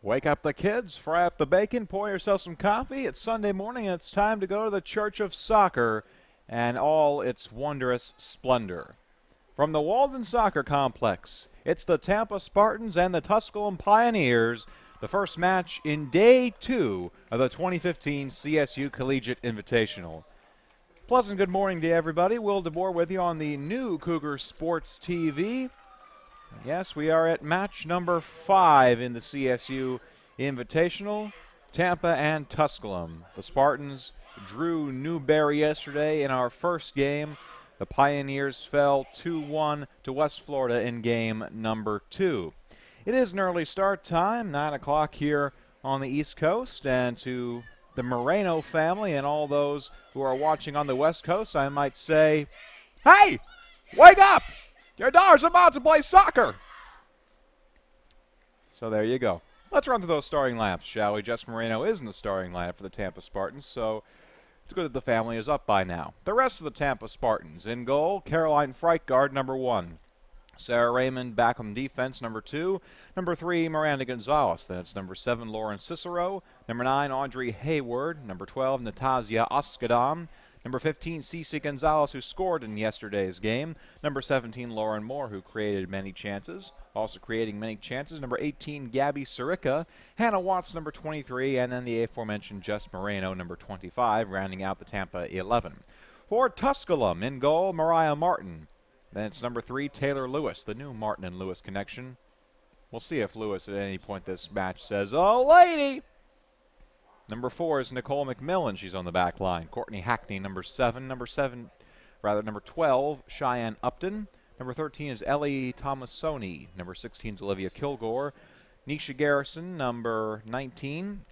Wake up the kids, fry up the bacon, pour yourself some coffee. It's Sunday morning and it's time to go to the Church of Soccer and all its wondrous splendor. From the Walden Soccer Complex, it's the Tampa Spartans and the Tusculum Pioneers, the first match in Day 2 of the 2015 CSU Collegiate Invitational. Pleasant good morning to everybody. Will DeBoer with you on the new Cougar Sports TV. Yes, we are at match number 5 in the CSU Invitational, Tampa and Tusculum. The Spartans drew Newberry yesterday in our first game. The Pioneers fell 2-1 to West Florida in game number 2. It is an early start time, 9 o'clock here on the East Coast, and to the Moreno family and all those who are watching on the West Coast, I might say, hey, wake up! Your daughter's about to play soccer. So there you go. Let's run through those starting laps, shall we? Jess Moreno is in the starting lineup for the Tampa Spartans, so it's good that the family is up by now. The rest of the Tampa Spartans. In goal, Caroline Freitgard, number 1. Sarah Raymond back on defense, number 2. Number 3, Miranda Gonzalez. That's number 7, Lauren Cicero. Number 9, Audrey Hayward. Number 12, Natasha Oskadam. Number 15, Cece Gonzalez, who scored in yesterday's game. Number 17, Lauren Moore, who created many chances. Also creating many chances, number 18, Gabby Sirica. Hannah Watts, number 23, and then the aforementioned Jess Moreno, number 25, rounding out the Tampa 11. For Tusculum, in goal, Mariah Martin. Then it's number 3, Taylor Lewis, the new Martin and Lewis connection. We'll see if Lewis at any point this match says, "Oh, lady!" Number 4 is Nicole McMillan. She's on the back line. Courtney Hackney, number 12, Cheyenne Upton. Number 13 is Ellie Tomasoni. Number 16 is Olivia Kilgore. Nisha Garrison, number 19.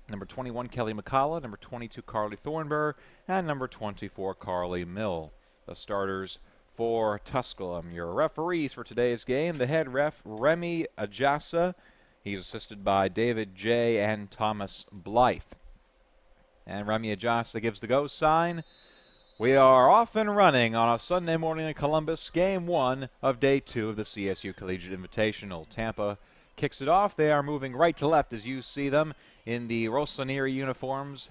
Number 21, Kelly McCullough. Number 22, Carly Thornburg. And number 24, Carly Mill. The starters for Tusculum. Your referees for today's game, the head ref, Remy Ajasa. He's assisted by David J. and Thomas Blythe. And Remy Ajasa gives the go sign. We are off and running on a Sunday morning in Columbus, Game 1 of Day 2 of the CSU Collegiate Invitational. Tampa kicks it off. They are moving right to left as you see them in the Rossoneri uniforms,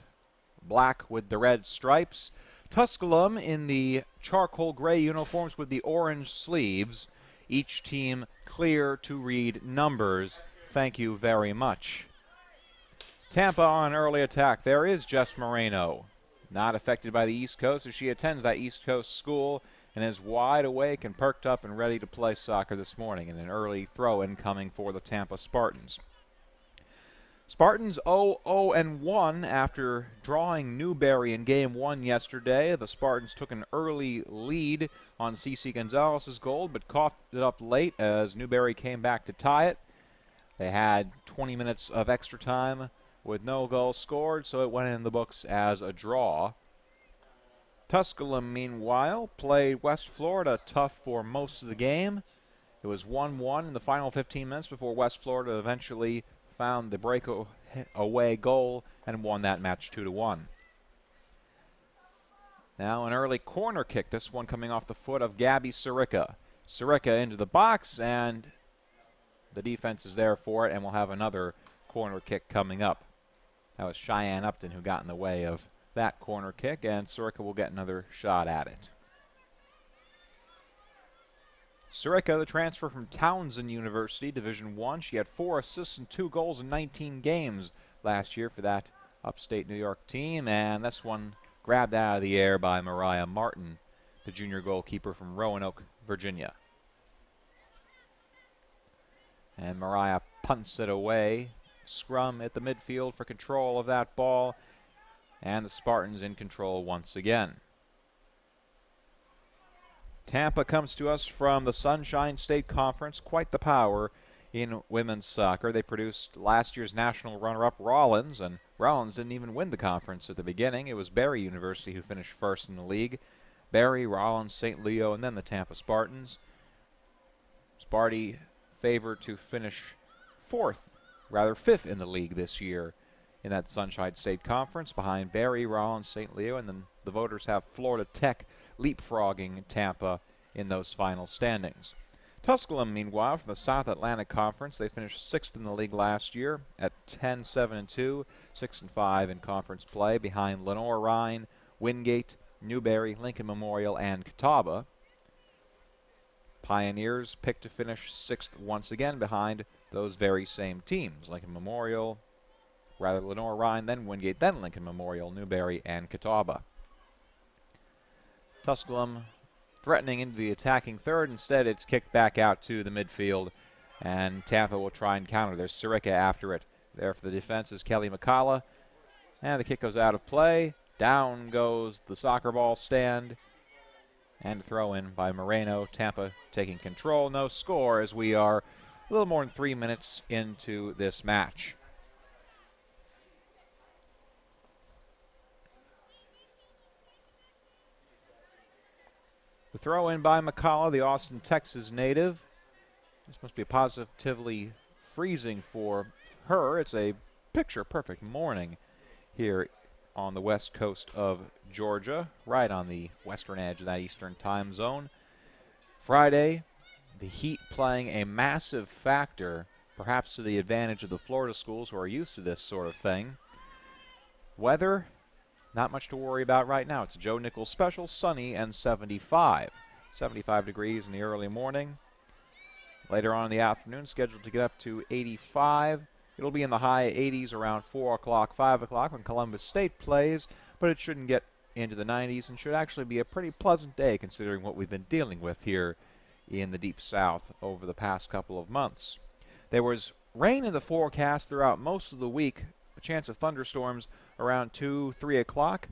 black with the red stripes. Tusculum in the charcoal gray uniforms with the orange sleeves. Each team clear to read numbers. Thank you very much. Tampa on early attack. There is Jess Moreno. Not affected by the East Coast as she attends that East Coast school and is wide awake and perked up and ready to play soccer this morning in an early throw-in coming for the Tampa Spartans. Spartans 0-1 after drawing Newberry in Game 1 yesterday. The Spartans took an early lead on Cece Gonzalez's goal but coughed it up late as Newberry came back to tie it. They had 20 minutes of extra time with no goals scored, so it went in the books as a draw. Tusculum, meanwhile, played West Florida tough for most of the game. It was 1-1 in the final 15 minutes before West Florida eventually found the breakaway goal and won that match 2-1. Now an early corner kick, this one coming off the foot of Gabby Sirica. Sirica into the box, and the defense is there for it, and we'll have another corner kick coming up. That was Cheyenne Upton who got in the way of that corner kick, and Sirica will get another shot at it. Sirica, the transfer from Townsend University, Division I. She had 4 assists and 2 goals in 19 games last year for that upstate New York team, and this one grabbed out of the air by Mariah Martin, the junior goalkeeper from Roanoke, Virginia. And Mariah punts it away. Scrum at the midfield for control of that ball. And the Spartans in control once again. Tampa comes to us from the Sunshine State Conference. Quite the power in women's soccer. They produced last year's national runner-up Rollins, and Rollins didn't even win the conference at the beginning. It was Barry University who finished first in the league. Barry, Rollins, St. Leo, and then the Tampa Spartans. Sparty favored to finish fifth in the league this year in that Sunshine State Conference behind Barry, Rollins, St. Leo, and then the voters have Florida Tech leapfrogging Tampa in those final standings. Tusculum, meanwhile, from the South Atlantic Conference, they finished 6th in the league last year at 10-7-2, 6-5 in conference play, behind Lenoir-Rhyne, Wingate, Newberry, Lincoln Memorial, and Catawba. Pioneers picked to finish 6th once again behind those very same teams, Lenoir-Rhyne, then Wingate, then Lincoln Memorial, Newberry, and Catawba. Tusculum threatening into the attacking third. Instead, it's kicked back out to the midfield, and Tampa will try and counter. There's Sirica after it. There for the defense is Kelly McCullough, and the kick goes out of play. Down goes the soccer ball stand, and a throw in by Moreno. Tampa taking control. No score as we are a little more than 3 minutes into this match. The throw in by McCullough, the Austin, Texas native. This must be positively freezing for her. It's a picture-perfect morning here on the west coast of Georgia, right on the western edge of that eastern time zone. Friday, the heat playing a massive factor, perhaps to the advantage of the Florida schools who are used to this sort of thing. Weather, not much to worry about right now. It's a Joe Nichols special, sunny and 75. 75 degrees in the early morning. Later on in the afternoon, scheduled to get up to 85. It'll be in the high 80s around 4 o'clock, 5 o'clock when Columbus State plays, but it shouldn't get into the 90s and should actually be a pretty pleasant day considering what we've been dealing with here in the Deep South over the past couple of months. There was rain in the forecast throughout most of the week, a chance of thunderstorms around 2, 3 o'clock.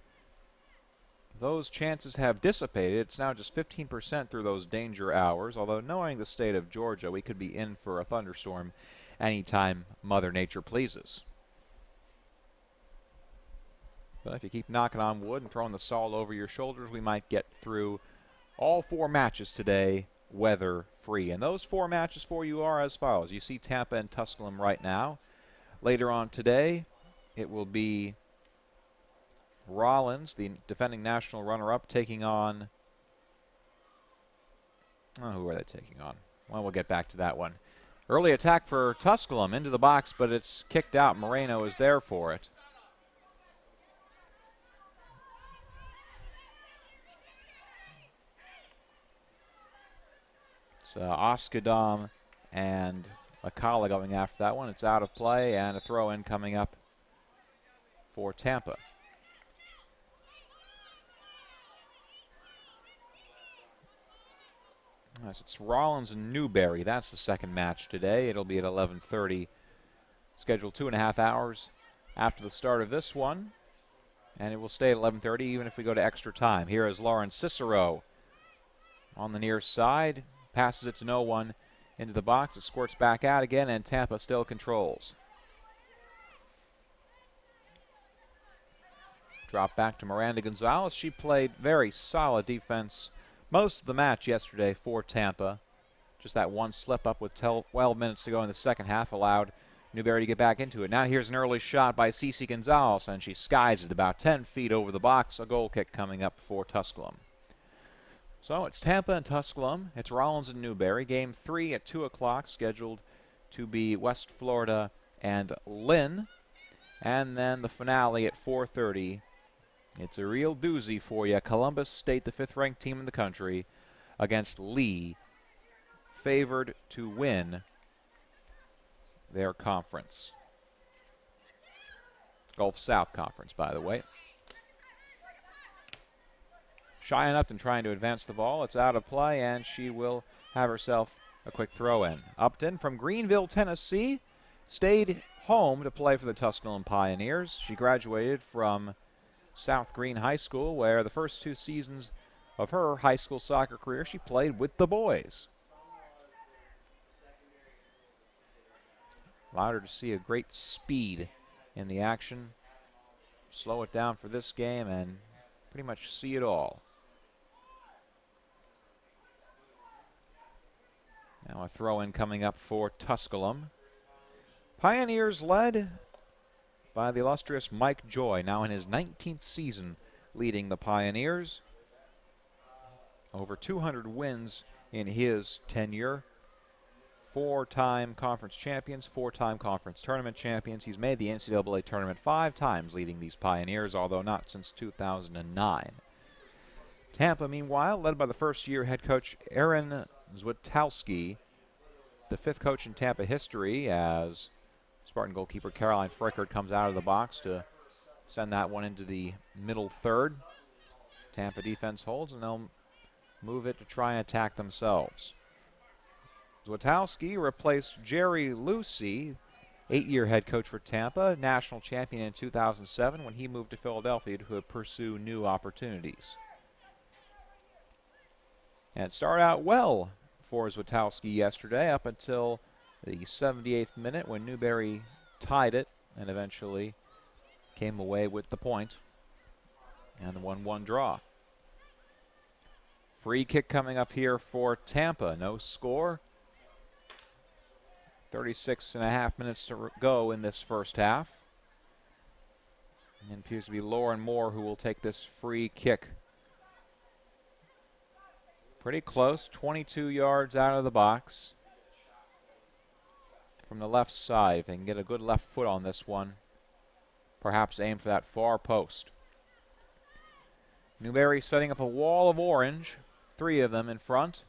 Those chances have dissipated. It's now just 15% through those danger hours, although knowing the state of Georgia, we could be in for a thunderstorm anytime Mother Nature pleases. But if you keep knocking on wood and throwing the salt over your shoulders, we might get through all 4 matches today weather-free. And those 4 matches for you are as follows. You see Tampa and Tusculum right now. Later on today, it will be Rollins, the defending national runner-up, taking on... who are they taking on? Well, we'll get back to that one. Early attack for Tusculum into the box, but it's kicked out. Moreno is there for it. It's Oskadam and McCullough going after that one. It's out of play, and a throw-in coming up for Tampa. Yes, it's Rollins and Newberry. That's the second match today. It'll be at 11:30. Scheduled 2.5 hours after the start of this one. And it will stay at 11:30 even if we go to extra time. Here is Lauren Cicero on the near side. Passes it to no one into the box. It squirts back out again, and Tampa still controls. Drop back to Miranda Gonzalez. She played very solid defense most of the match yesterday for Tampa. Just that one slip up with 12 minutes to go in the second half allowed Newberry to get back into it. Now here's an early shot by Cece Gonzalez, and she skies it about 10 feet over the box. A goal kick coming up for Tusculum. So it's Tampa and Tusculum. It's Rollins and Newberry. Game 3 at 2 o'clock, scheduled to be West Florida and Lynn. And then the finale at 4:30. It's a real doozy for you. Columbus State, the 5th-ranked team in the country, against Lee, favored to win their conference. Gulf South Conference, by the way. Cheyenne Upton trying to advance the ball. It's out of play, and she will have herself a quick throw-in. Upton from Greenville, Tennessee, stayed home to play for the Tusculum Pioneers. She graduated from South Green High School, where the first 2 seasons of her high school soccer career she played with the boys. Allowed her to see a great speed in the action. Slow it down for this game and pretty much see it all. Now a throw-in coming up for Tusculum. Pioneers led by the illustrious Mike Joy, now in his 19th season leading the Pioneers. Over 200 wins in his tenure Four-time conference champions, four-time conference tournament champions. He's made the NCAA tournament 5 times, leading these Pioneers, although not since 2009. Tampa, meanwhile, led by the first-year head coach Aaron Zwitowski, the 5th coach in Tampa history, as Spartan goalkeeper Caroline Frickert comes out of the box to send that one into the middle third. Tampa defense holds, and they'll move it to try and attack themselves. Zwitowski replaced Jerry Lucy, 8-year head coach for Tampa, national champion in 2007 when he moved to Philadelphia to pursue new opportunities. And it started out well for Zwitowski yesterday up until the 78th minute when Newberry tied it and eventually came away with the point and the 1-1 draw. Free kick coming up here for Tampa. No score. 36.5 minutes to go in this first half. And it appears to be Lauren Moore who will take this free kick. Pretty close, 22 yards out of the box. From the left side, if they can get a good left foot on this one, perhaps aim for that far post. Newberry setting up a wall of orange, 3 of them in front.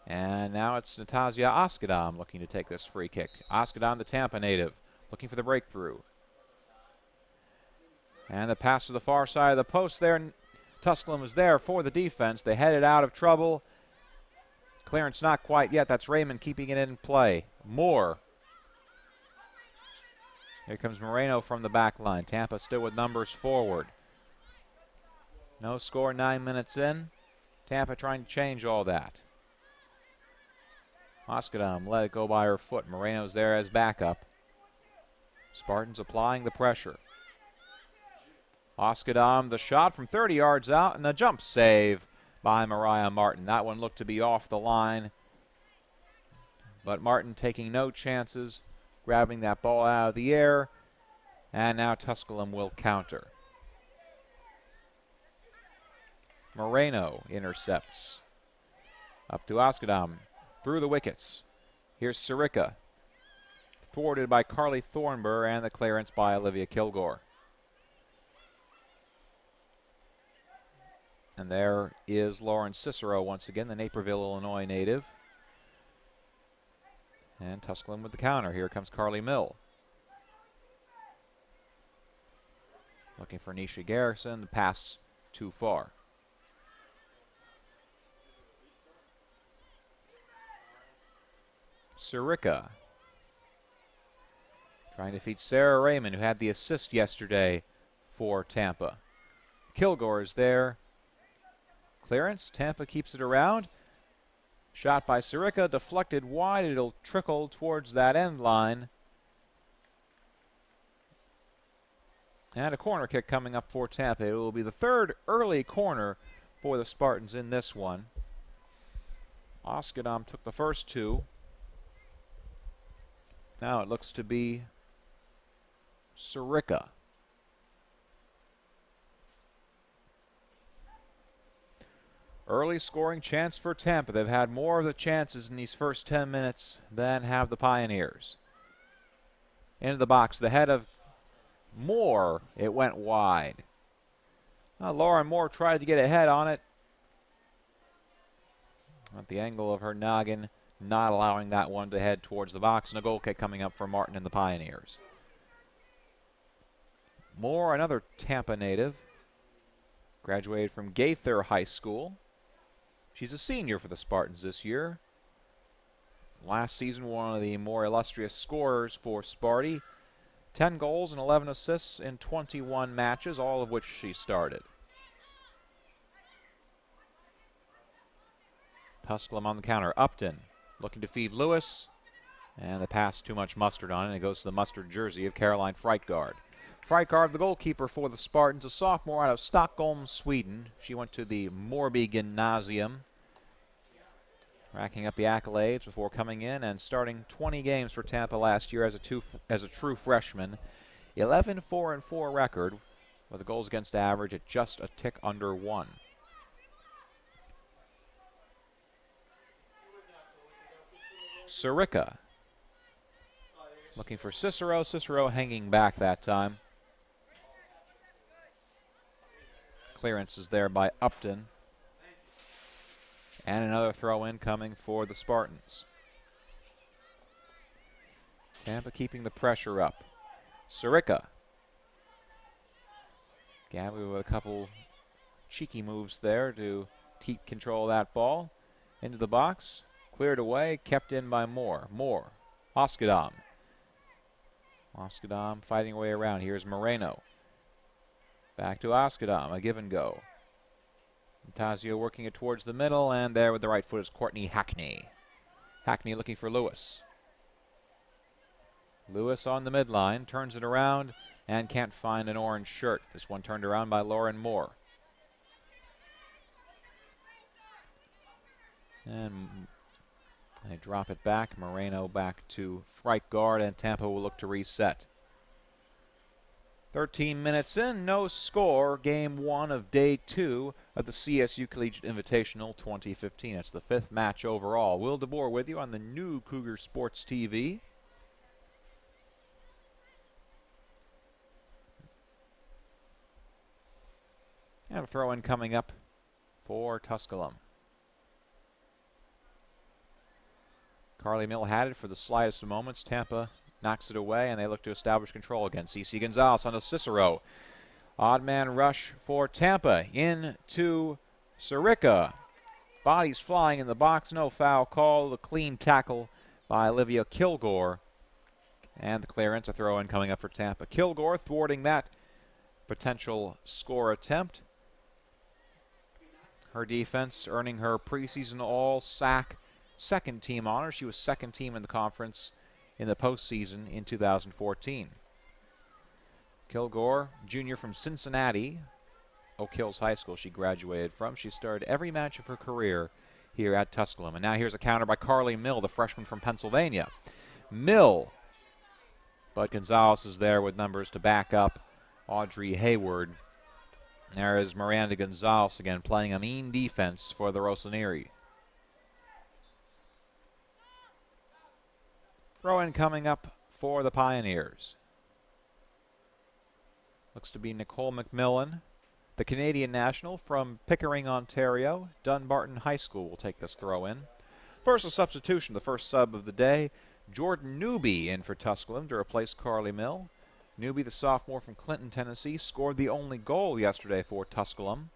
And now it's Natasja Oskadam looking to take this free kick. Oskadam, the Tampa native, looking for the breakthrough. And the pass to the far side of the post there. Tusculum is there for the defense. They headed out of trouble. Clearance not quite yet. That's Raymond keeping it in play. Moore. Here comes Moreno from the back line. Tampa still with numbers forward. No score, 9 minutes in. Tampa trying to change all that. Oskadam let it go by her foot. Moreno's there as backup. Spartans applying the pressure. Oskadam, the shot from 30 yards out, and the jump save by Mariah Martin. That one looked to be off the line, but Martin taking no chances, grabbing that ball out of the air, and now Tusculum will counter. Moreno intercepts. Up to Oskadam, through the wickets. Here's Sirica, thwarted by Carly Thornburg, and the clearance by Olivia Kilgore. And there is Lauren Cicero once again, the Naperville, Illinois native. And Tusculum with the counter. Here comes Carly Mill. Looking for Nisha Garrison. The pass too far. Sirica trying to feed Sarah Raymond, who had the assist yesterday for Tampa. Kilgore is there. Clearance. Tampa keeps it around. Shot by Sirica, deflected wide. It'll trickle towards that end line. And a corner kick coming up for Tampa. It will be the 3rd early corner for the Spartans in this one. Oskadam took the first 2. Now it looks to be Sirica. Early scoring chance for Tampa. They've had more of the chances in these first 10 minutes than have the Pioneers. Into the box, the head of Moore. It went wide. Lauren Moore tried to get ahead on it. At the angle of her noggin, not allowing that one to head towards the box. And a goal kick coming up for Martin and the Pioneers. Moore, another Tampa native. Graduated from Gaither High School. She's a senior for the Spartans this year. Last season, one of the more illustrious scorers for Sparty. 10 goals and 11 assists in 21 matches, all of which she started. Tusculum on the counter. Upton looking to feed Lewis. And the pass, too much mustard on it. It goes to the mustard jersey of Caroline Freitgard. Freitgard, the goalkeeper for the Spartans, a sophomore out of Stockholm, Sweden. She went to the Morby Gymnasium, racking up the accolades before coming in and starting 20 games for Tampa last year as a true freshman. 11-4-4 record with a goals against average at just a tick under 1. Sirica looking for Cicero. Cicero hanging back that time. Clearance is there by Upton. And another throw in coming for the Spartans. Tampa keeping the pressure up. Sirica. Gabby with a couple cheeky moves there to keep control of that ball. Into the box. Cleared away. Kept in by Moore. Moore. Oskadam. Oskadam fighting away around. Here's Moreno. Back to Oskadam. A give and go. Tazio working it towards the middle, and there with the right foot is Courtney Hackney. Hackney looking for Lewis. Lewis on the midline, turns it around, and can't find an orange shirt. This one turned around by Lauren Moore. And they drop it back. Moreno back to right guard, and Tampa will look to reset. 13 minutes in, no score. Game 1 of Day 2 of the CSU Collegiate Invitational 2015. It's the 5th match overall. Will DeBoer with you on the new Cougar Sports TV. And a throw-in coming up for Tusculum. Carly Mill had it for the slightest of moments. Tampa knocks it away, and they look to establish control again. CC Gonzalez onto Cicero. Odd man rush for Tampa. Into Sirica. Bodies flying in the box. No foul call. The clean tackle by Olivia Kilgore. And the clearance, a throw-in coming up for Tampa. Kilgore thwarting that potential score attempt. Her defense earning her preseason all-SAC second-team honor. She was second team in the conference in the postseason in 2014. Kilgore, junior from Cincinnati, Oak Hills High School she graduated from. She started every match of her career here at Tusculum. And now here's a counter by Carly Mill, the freshman from Pennsylvania. Mill, but Gonzalez is there with numbers to back up Audrey Hayward. There is Miranda Gonzalez again playing a mean defense for the Rossoneri. Throw-in coming up for the Pioneers. Looks to be Nicole McMillan, the Canadian national from Pickering, Ontario. Dunbarton High School will take this throw-in. First a substitution, the first sub of the day. Jordan Newby in for Tusculum to replace Carly Mill. Newby, the sophomore from Clinton, Tennessee, scored the only goal yesterday for Tusculum.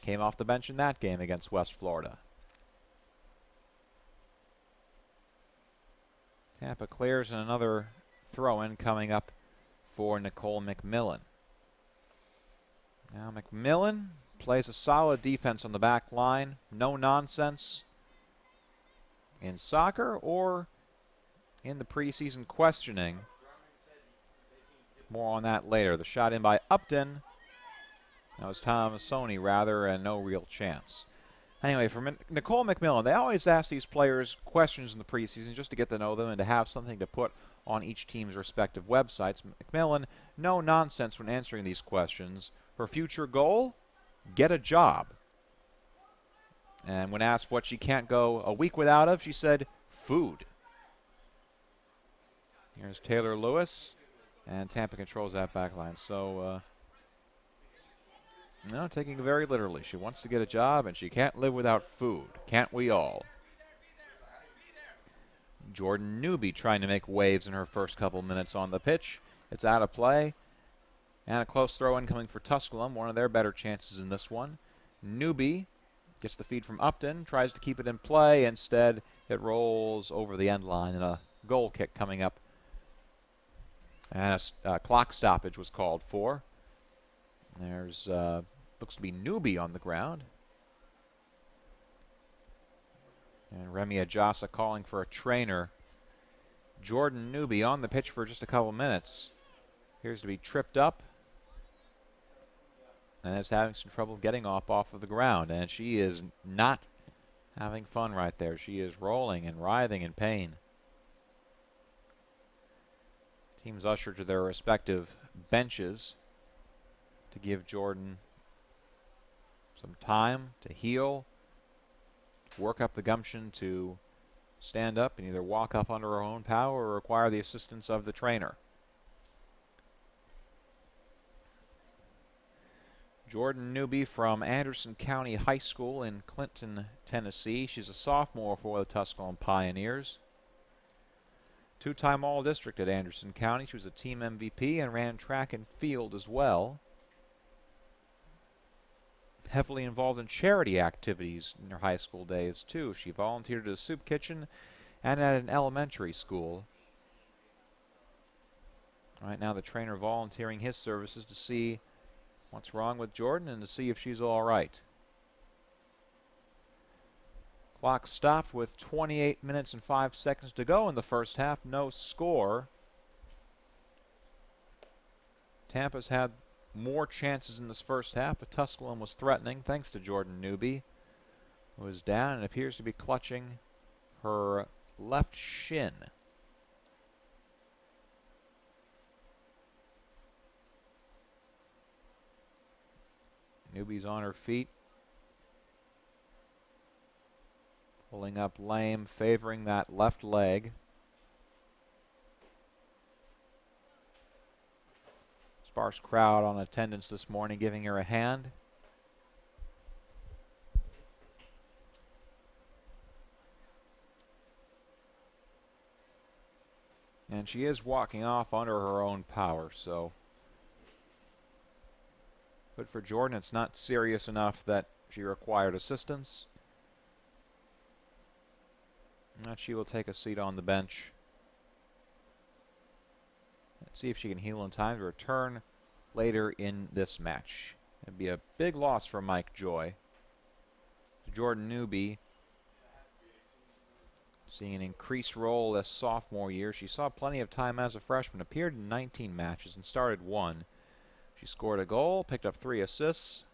Came off the bench in that game against West Florida. Tampa clears, and another throw-in coming up for Nicole McMillan. Now McMillan plays a solid defense on the back line. No nonsense in soccer or in the preseason questioning. More on that later. The shot in by Upton. That was Tomasoni rather, and no real chance. Anyway, for Nicole McMillan, they always ask these players questions in the preseason just to get to know them and to have something to put on each team's respective websites. McMillan, no nonsense when answering these questions. Her future goal? Get a job. And when asked what she can't go a week without of, she said, food. Here's Taylor Lewis, and Tampa controls that back line. So, no, taking it very literally. She wants to get a job, and she can't live without food. Can't we all? Jordan Newby trying to make waves in her first couple minutes on the pitch. It's out of play. And a close throw-in coming for Tusculum, one of their better chances in this one. Newby gets the feed from Upton, tries to keep it in play. Instead, it rolls over the end line, and a goal kick coming up. And a clock stoppage was called for. There's, looks to be Newby on the ground. And Remy Ajasa calling for a trainer. Jordan Newby on the pitch for just a couple minutes. Appears to be tripped up. And is having some trouble getting off of the ground. And she is not having fun right there. She is rolling and writhing in pain. Teams ushered to their respective benches to give Jordan some time to heal, work up the gumption to stand up and either walk up under her own power or require the assistance of the trainer. Jordan Newby from Anderson County High School in Clinton, Tennessee. She's a sophomore for the Tusculum Pioneers. Two-time All-District at Anderson County. She was a team MVP and ran track and field as well. Heavily involved in charity activities in her high school days, too. She volunteered at a soup kitchen and at an elementary school. Right now, the trainer volunteering his services to see what's wrong with Jordan and to see if she's all right. Clock stopped with 28 minutes and 5 seconds to go in the first half. No score. Tampa's had more chances in this first half, but Tusculum was threatening thanks to Jordan Newby, who is down and appears to be clutching her left shin. Newby's on her feet, pulling up lame, favoring that left leg. Sparse crowd on attendance this morning giving her a hand. And she is walking off under her own power, so good for Jordan. It's not serious enough that she required assistance. And she will take a seat on the bench. Let's see if she can heal in time to return later in this match. It'd be a big loss for Mike Joy. Jordan Newby seeing an increased role this sophomore year. She saw plenty of time as a freshman, appeared in 19 matches and started 1. She scored a goal, picked up 3 assists,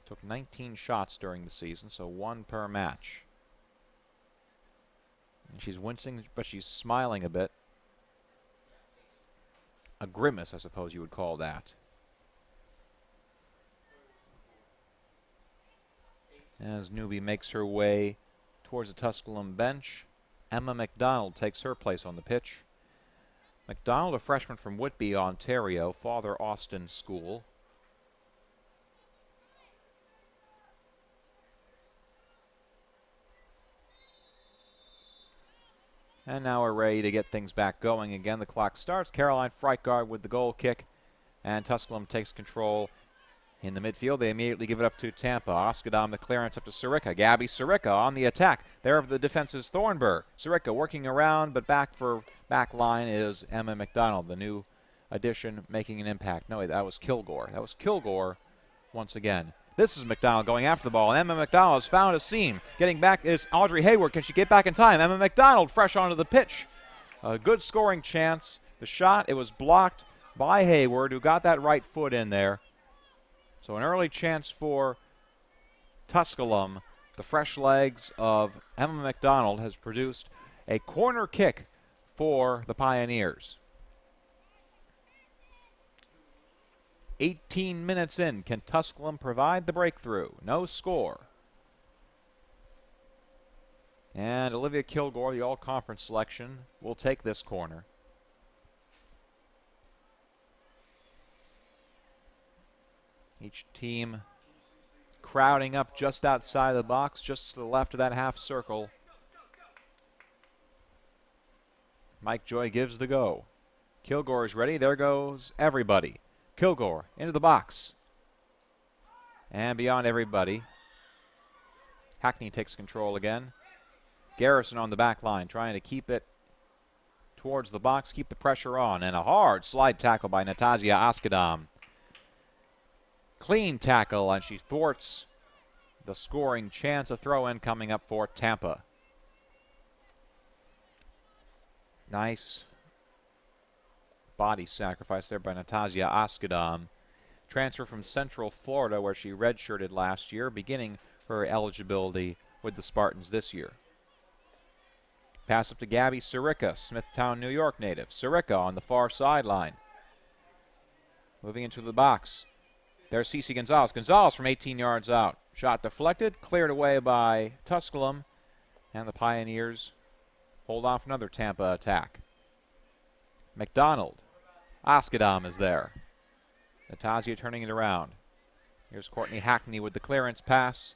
took 19 shots during the season, so 1 per match. And she's wincing, but she's smiling a bit. A grimace, I suppose you would call that. As Newby makes her way towards the Tusculum bench, Emma McDonald takes her place on the pitch. McDonald, a freshman from Whitby, Ontario, Father Austin School. And now we're ready to get things back going again. The clock starts. Caroline Freitgard with the goal kick, and Tusculum takes control in the midfield. They immediately give it up to Tampa. Oskadam the clearance up to Sirica. Gabby Sirica on the attack. There of the defense is Thornburg. Sirica working around, but back for back line is Emma McDonald, the new addition making an impact. No, that was Kilgore. That was Kilgore once again. This is McDonald going after the ball, and Emma McDonald has found a seam. Getting back is Audrey Hayward. Can she get back in time? Emma McDonald fresh onto the pitch. A good scoring chance. The shot, it was blocked by Hayward, who got that right foot in there. So an early chance for Tusculum. The fresh legs of Emma McDonald has produced a corner kick for the Pioneers. 18 minutes in. Can Tusculum provide the breakthrough? No score. And Olivia Kilgore, the all-conference selection, will take this corner. Each team crowding up just outside the box, just to the left of that half circle. Mike Joy gives the go. Kilgore is ready. There goes everybody. Kilgore into the box. And beyond everybody, Hackney takes control again. Garrison on the back line, trying to keep it towards the box, keep the pressure on. And a hard slide tackle by Natasja Oskadam. Clean tackle, and she thwarts the scoring chance. A throw-in coming up for Tampa. Nice body sacrifice there by Natasja Oskadam. Transfer from Central Florida, where she redshirted last year, beginning her eligibility with the Spartans this year. Pass up to Gabby Sirica, Smithtown, New York native. Sirica on the far sideline. Moving into the box. There's Cece Gonzalez. Gonzalez from 18 yards out. Shot deflected, cleared away by Tusculum. And the Pioneers hold off another Tampa attack. McDonald. Oskadam is there. Natasha turning it around. Here's Courtney Hackney with the clearance pass.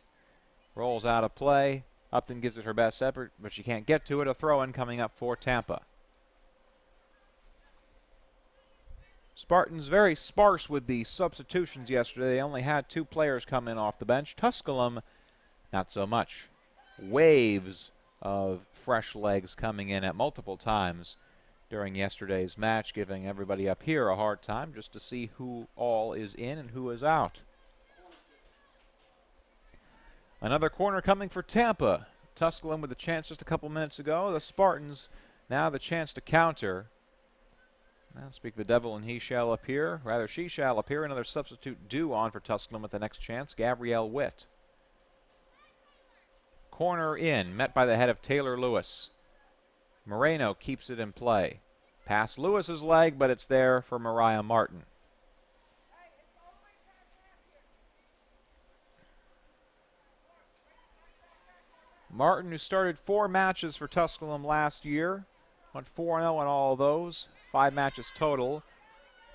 Rolls out of play. Upton gives it her best effort, but she can't get to it. A throw-in coming up for Tampa. Spartans very sparse with the substitutions yesterday. They only had 2 players come in off the bench. Tusculum, not so much. Waves of fresh legs coming in at multiple times during yesterday's match, giving everybody up here a hard time just to see who all is in and who is out. Another corner coming for Tampa. Tusculum with a chance just a couple minutes ago. The Spartans now the chance to counter. Now speak the devil and he shall appear. Rather, she shall appear. Another substitute due on for Tusculum at the next chance. Gabrielle Witt. Corner in, met by the head of Taylor Lewis. Moreno keeps it in play. Past Lewis's leg, but it's there for Mariah Martin. Martin, who started 4 matches for Tusculum last year, went 4-0 in all of those. 5 matches total.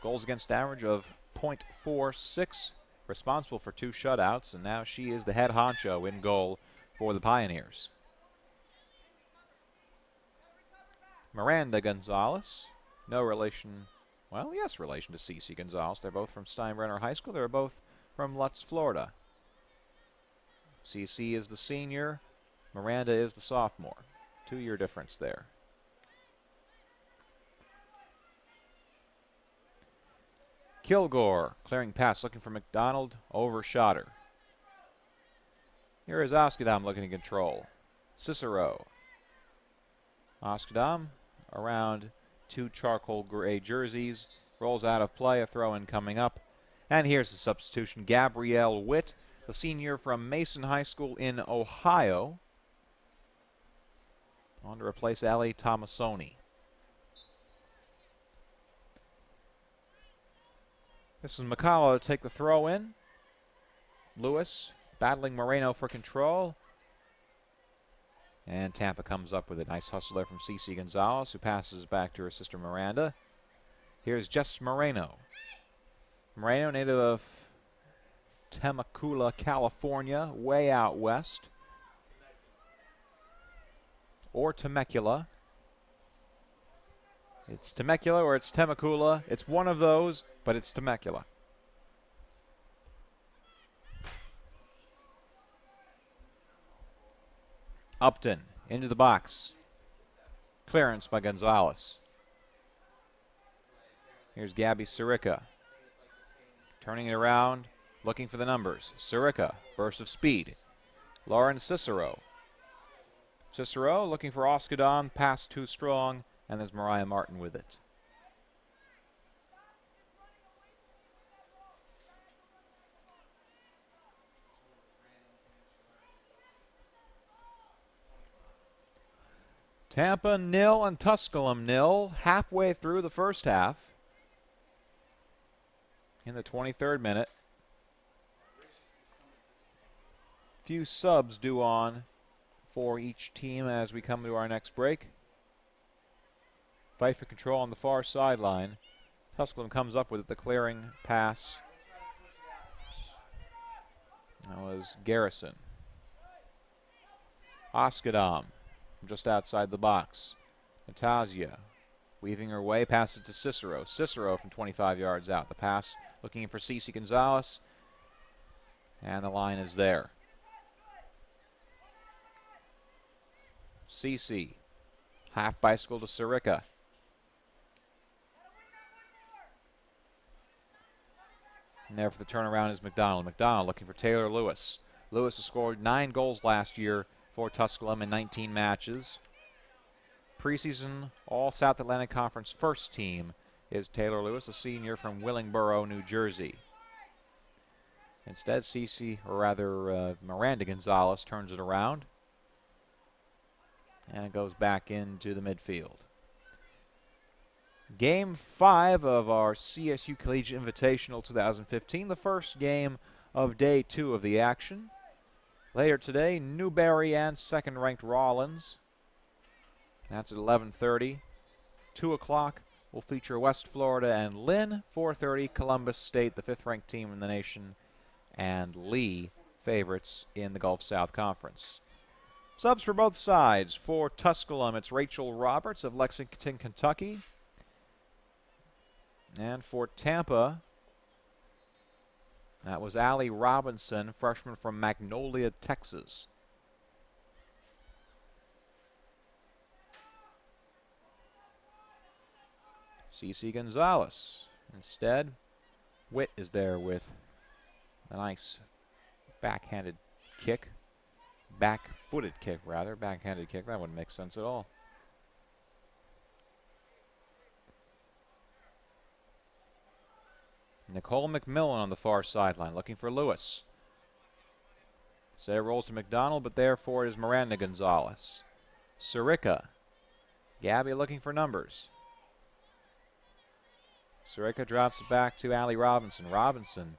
Goals against average of .46. Responsible for 2 shutouts, and now she is the head honcho in goal for the Pioneers. Miranda Gonzalez. No relation, well, yes, relation to Cece Gonzalez. They're both from Steinbrenner High School. They're both from Lutz, Florida. Cece is the senior. Miranda is the sophomore. 2-year difference there. Kilgore clearing pass, looking for McDonald, overshot her. Here is Oskadam looking to control. Cicero. Oskadam around 2 charcoal gray jerseys, rolls out of play, a throw-in coming up. And here's the substitution, Gabrielle Witt, the senior from Mason High School in Ohio, on to replace Ellie Tomasoni. This is McCullough to take the throw in. Lewis battling Moreno for control. And Tampa comes up with a nice hustle there from Cece Gonzalez, who passes back to her sister Miranda. Here's Jess Moreno. Moreno, native of Temecula, California, way out west. Or Temecula. It's Temecula or it's Temecula. It's one of those, but it's Temecula. Upton into the box. Clearance by Gonzalez. Here's Gabby Sirica. Turning it around, looking for the numbers. Sirica, burst of speed. Lauren Cicero. Cicero looking for Oskadam, pass too strong, and there's Mariah Martin with it. Tampa 0 and Tusculum 0, halfway through the first half. In the 23rd minute. Few subs due on for each team as we come to our next break. Fight for control on the far sideline. Tusculum comes up with it, the clearing pass. That was Garrison. Oskadam just outside the box. Natasha weaving her way, passes it to Cicero. Cicero from 25 yards out. The pass looking for Cece Gonzalez. And the line is there. Cece. Half bicycle to Sirica. And there for the turnaround is McDonald. McDonald looking for Taylor Lewis. Lewis has scored 9 goals last year for Tusculum in 19 matches. Preseason All-South Atlantic Conference first team is Taylor Lewis, a senior from Willingboro, New Jersey. Instead, Miranda Gonzalez turns it around. And it goes back into the midfield. Game 5 of our CSU Collegiate Invitational 2015, the first game of day 2 of the action. Later today, Newberry and second-ranked Rollins. That's at 11:30. 2 o'clock will feature West Florida and Lynn. 4:30, Columbus State, the fifth-ranked team in the nation, and Lee, favorites in the Gulf South Conference. Subs for both sides. For Tusculum, it's Rachel Roberts of Lexington, Kentucky. And for Tampa, that was Allie Robinson, freshman from Magnolia, Texas. Cece Gonzalez. Instead, Witt is there with a nice backhanded kick. Back-footed kick, rather. Backhanded kick. That wouldn't make sense at all. Nicole McMillan on the far sideline, looking for Lewis. Set it rolls to McDonald, but there for it is Miranda Gonzalez. Sirica. Gabby looking for numbers. Sirica drops it back to Allie Robinson. Robinson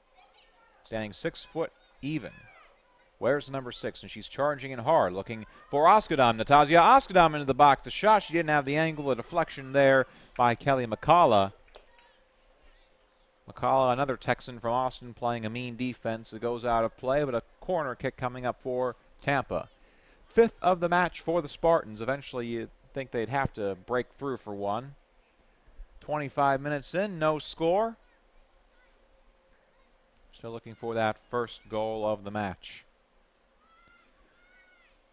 standing 6 foot even. Where's number 6? And she's charging in hard, looking for Oskadam. Natasja Oskadam into the box. The shot, she didn't have the angle. A deflection there by Kelly McCullough. McCullough, another Texan from Austin, playing a mean defense. It goes out of play, but a corner kick coming up for Tampa. 5th of the match for the Spartans. Eventually, you'd think they'd have to break through for one. 25 minutes in, no score. Still looking for that first goal of the match.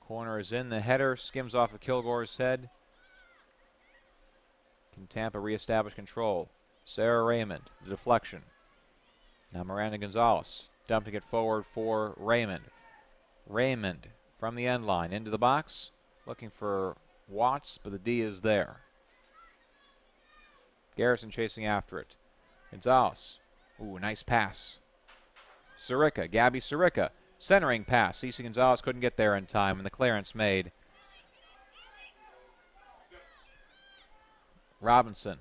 Corner is in. The header skims off of Kilgore's head. Can Tampa reestablish control? Sarah Raymond, the deflection. Now Miranda Gonzalez dumping it forward for Raymond. Raymond from the end line into the box, looking for Watts, but the D is there. Garrison chasing after it. Gonzalez. Ooh, nice pass. Sirica, Gabby Sirica. Centering pass. Cece Gonzalez couldn't get there in time, and the clearance made. Robinson.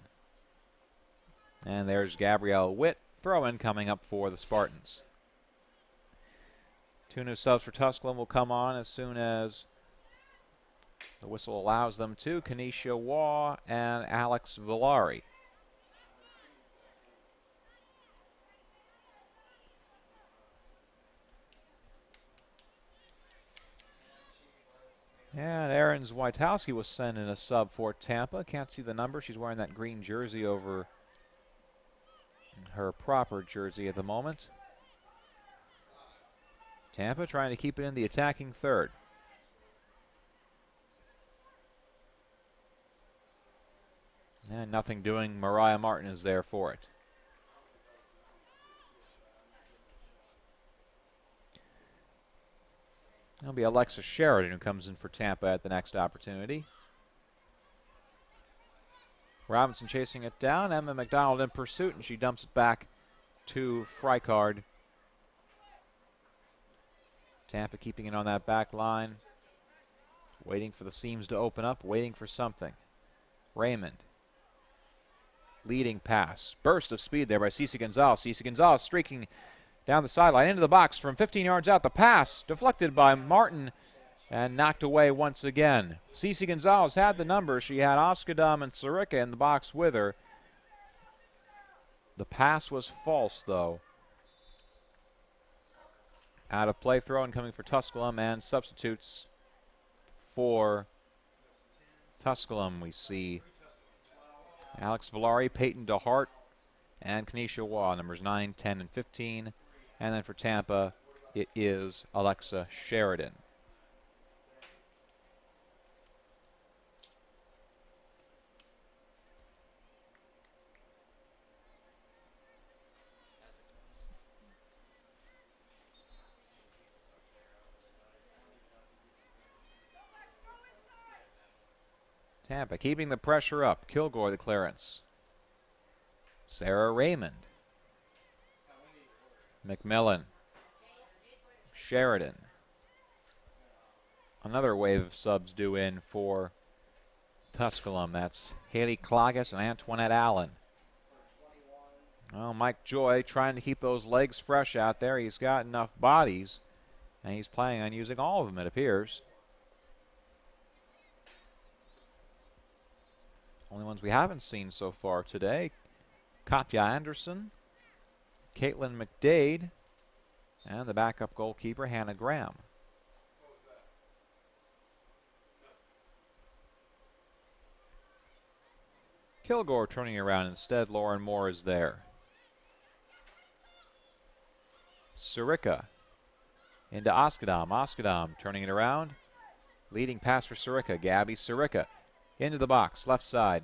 And there's Gabrielle Witt. Throw-in coming up for the Spartans. 2 new subs for Tusculum will come on as soon as the whistle allows them to. Kanisha Waugh and Alex Villari. And Erin Witowski was sent in a sub for Tampa. Can't see the number. She's wearing that green jersey over her proper jersey at the moment. Tampa trying to keep it in the attacking third. And nothing doing. Mariah Martin is there for it. It'll be Alexa Sheridan who comes in for Tampa at the next opportunity. Robinson chasing it down. Emma McDonald in pursuit, and she dumps it back to Frykard. Tampa keeping it on that back line. Waiting for the seams to open up, waiting for something. Raymond. Leading pass. Burst of speed there by Cece Gonzalez. Cece Gonzalez streaking down the sideline into the box from 15 yards out. The pass deflected by Martin and knocked away once again. Cece Gonzalez had the number. She had Oskadam and Sirica in the box with her. The pass was false, though. Out of play, throw-in coming for Tusculum, and substitutes for Tusculum. We see Alex Villari, Peyton DeHart, and Kanisha Waugh, numbers 9, 10, and 15. And then for Tampa, it is Alexa Sheridan. Tampa keeping the pressure up. Kilgore the clearance. Sarah Raymond. McMillan. Sheridan. Another wave of subs due in for Tusculum. That's Haley Klages and Antoinette Allen. Well, Mike Joy trying to keep those legs fresh out there. He's got enough bodies. And he's planning on using all of them, it appears. Only ones we haven't seen so far today: Katja Anderson, Caitlin McDade, and the backup goalkeeper, Hannah Graham. Kilgore turning around instead. Lauren Moore is there. Sirica into Oskadam. Oskadam turning it around. Leading pass for Sirica. Gabby Sirica into the box, left side.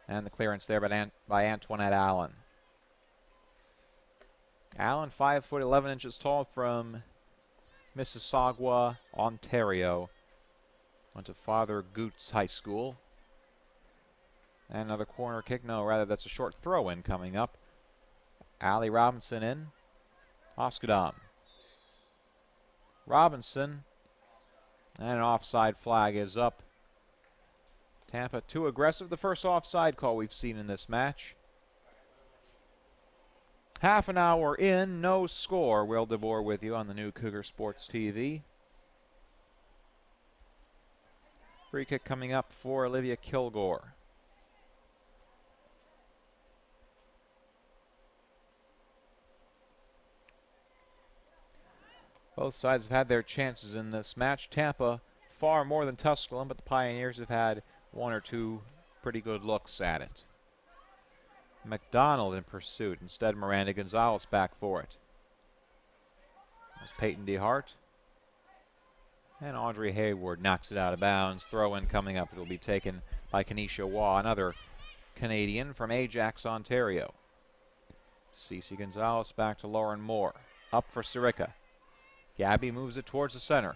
And the clearance there by Antoinette Allen. Allen, 5'11" tall, from Mississauga, Ontario. Went to Father Goots High School. And another corner kick. No, rather that's a short throw-in coming up. Allie Robinson in. Oskadam. Robinson. And an offside flag is up. Tampa too aggressive. The first offside call we've seen in this match. Half an hour in, no score. Will DeBoer with you on the new Cougar Sports TV. Free kick coming up for Olivia Kilgore. Both sides have had their chances in this match. Tampa far more than Tusculum, but the Pioneers have had one or two pretty good looks at it. McDonald in pursuit. Instead, Miranda Gonzalez back for it. There's Peyton DeHart. And Audrey Hayward knocks it out of bounds. Throw in coming up. It will be taken by Kenesha Waugh, another Canadian from Ajax, Ontario. Cece Gonzalez back to Lauren Moore. Up for Sirica. Gabby moves it towards the center.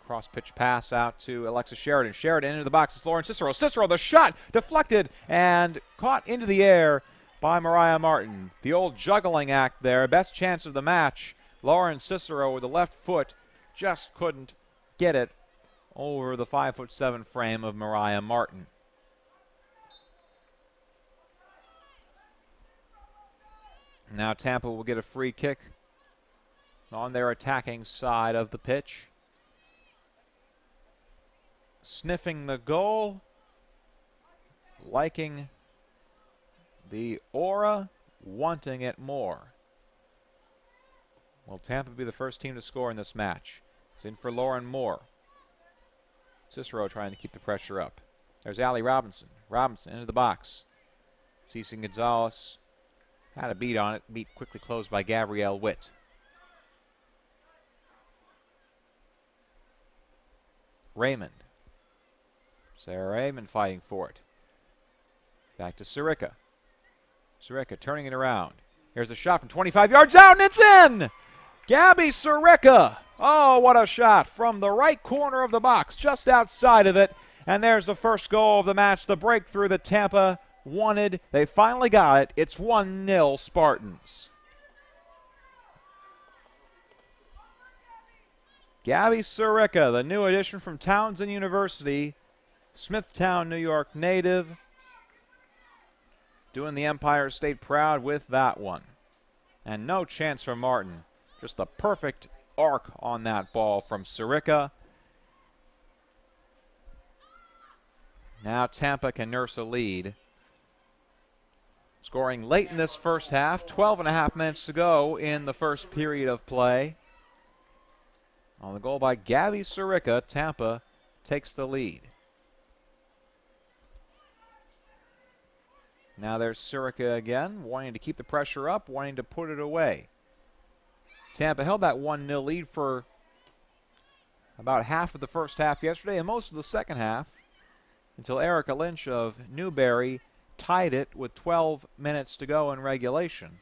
Cross pitch pass out to Alexa Sheridan. Sheridan into the box. It's Lauren Cicero. Cicero, the shot deflected and caught into the air by Mariah Martin. The old juggling act there. Best chance of the match. Lauren Cicero with the left foot just couldn't get it over the 5'7" frame of Mariah Martin. Now Tampa will get a free kick on their attacking side of the pitch. Sniffing the goal, liking the aura, wanting it more. Will Tampa be the first team to score in this match? It's in for Lauren Moore. Cicero trying to keep the pressure up. There's Allie Robinson. Robinson into the box. Cece Gonzalez had a beat on it. Beat quickly closed by Gabrielle Witt. Raymond. Sarah Raymond fighting for it. Back to Sirica. Sirica turning it around. Here's a shot from 25 yards out, and it's in! Gabby Sirica. Oh, what a shot from the right corner of the box, just outside of it. And there's the first goal of the match, the breakthrough that Tampa wanted. They finally got it. It's 1-0 Spartans. Gabby Sirica, the new addition from Townsend University, Smithtown, New York native, doing the Empire State proud with that one. And no chance for Martin. Just the perfect arc on that ball from Sirica. Now Tampa can nurse a lead. Scoring late in this first half, 12.5 minutes to go in the first period of play. On the goal by Gabby Sirica, Tampa takes the lead. Now there's Sirica again, wanting to keep the pressure up, wanting to put it away. Tampa held that 1-0 lead for about half of the first half yesterday and most of the second half until Erica Lynch of Newberry tied it with 12 minutes to go in regulation.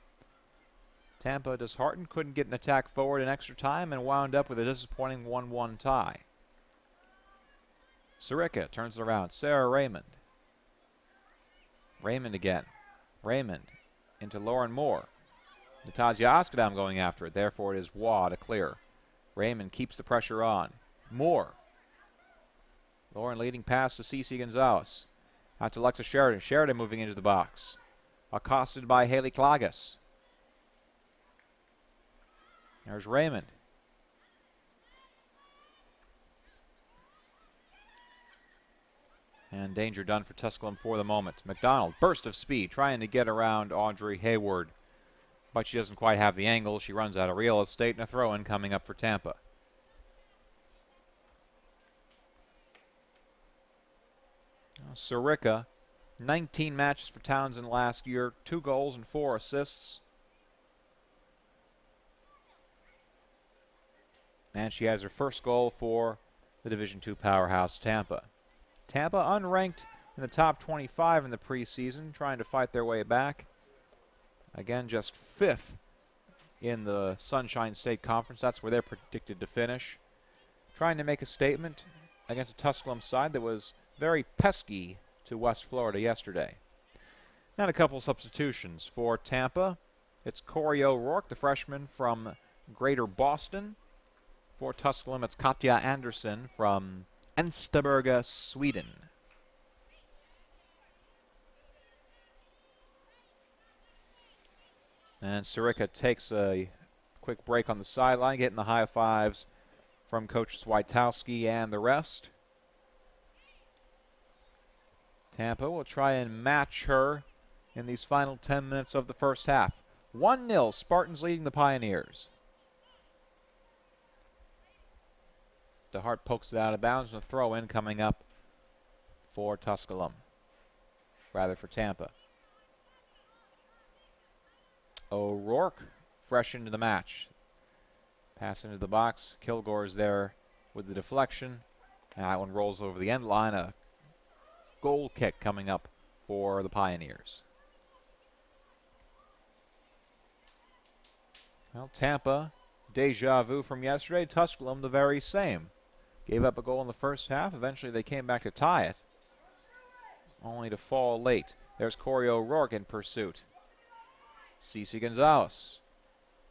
Tampa, disheartened, couldn't get an attack forward in extra time and wound up with a disappointing 1-1 tie. Sirica turns it around. Sarah Raymond. Raymond again. Raymond into Lauren Moore. Natasha Oskadam going after it. Therefore, it is Waugh to clear. Raymond keeps the pressure on. Moore. Lauren leading pass to Cece Gonzalez. Out to Alexa Sheridan. Sheridan moving into the box. Accosted by Haley Klagas. There's Raymond. And danger done for Tusculum for the moment. McDonald, burst of speed, trying to get around Audrey Hayward. But she doesn't quite have the angle. She runs out of real estate, and a throw-in coming up for Tampa. Sirica, 19 matches for Townsend last year, 2 goals and 4 assists. And she has her first goal for the Division II powerhouse Tampa. Tampa unranked in the top 25 in the preseason, trying to fight their way back. Again, just 5th in the Sunshine State Conference. That's where they're predicted to finish. Trying to make a statement against a Tusculum side that was very pesky to West Florida yesterday. And a couple substitutions for Tampa. It's Corey O'Rourke, the freshman from Greater Boston. For Tusculum, it's Katja Andersson from Enstaberga, Sweden. And Sirica takes a quick break on the sideline, getting the high fives from Coach Swiatowski and the rest. Tampa will try and match her in these final 10 minutes of the first half. 1-0, Spartans leading the Pioneers. DeHart pokes it out of bounds, and a throw-in coming up for Tusculum. Rather, for Tampa. O'Rourke, fresh into the match. Pass into the box. Kilgore's there with the deflection. And that one rolls over the end line. A goal kick coming up for the Pioneers. Well, Tampa, deja vu from yesterday. Tusculum, the very same. Gave up a goal in the first half. Eventually they came back to tie it, only to fall late. There's Corey O'Rourke in pursuit. Cece Gonzalez.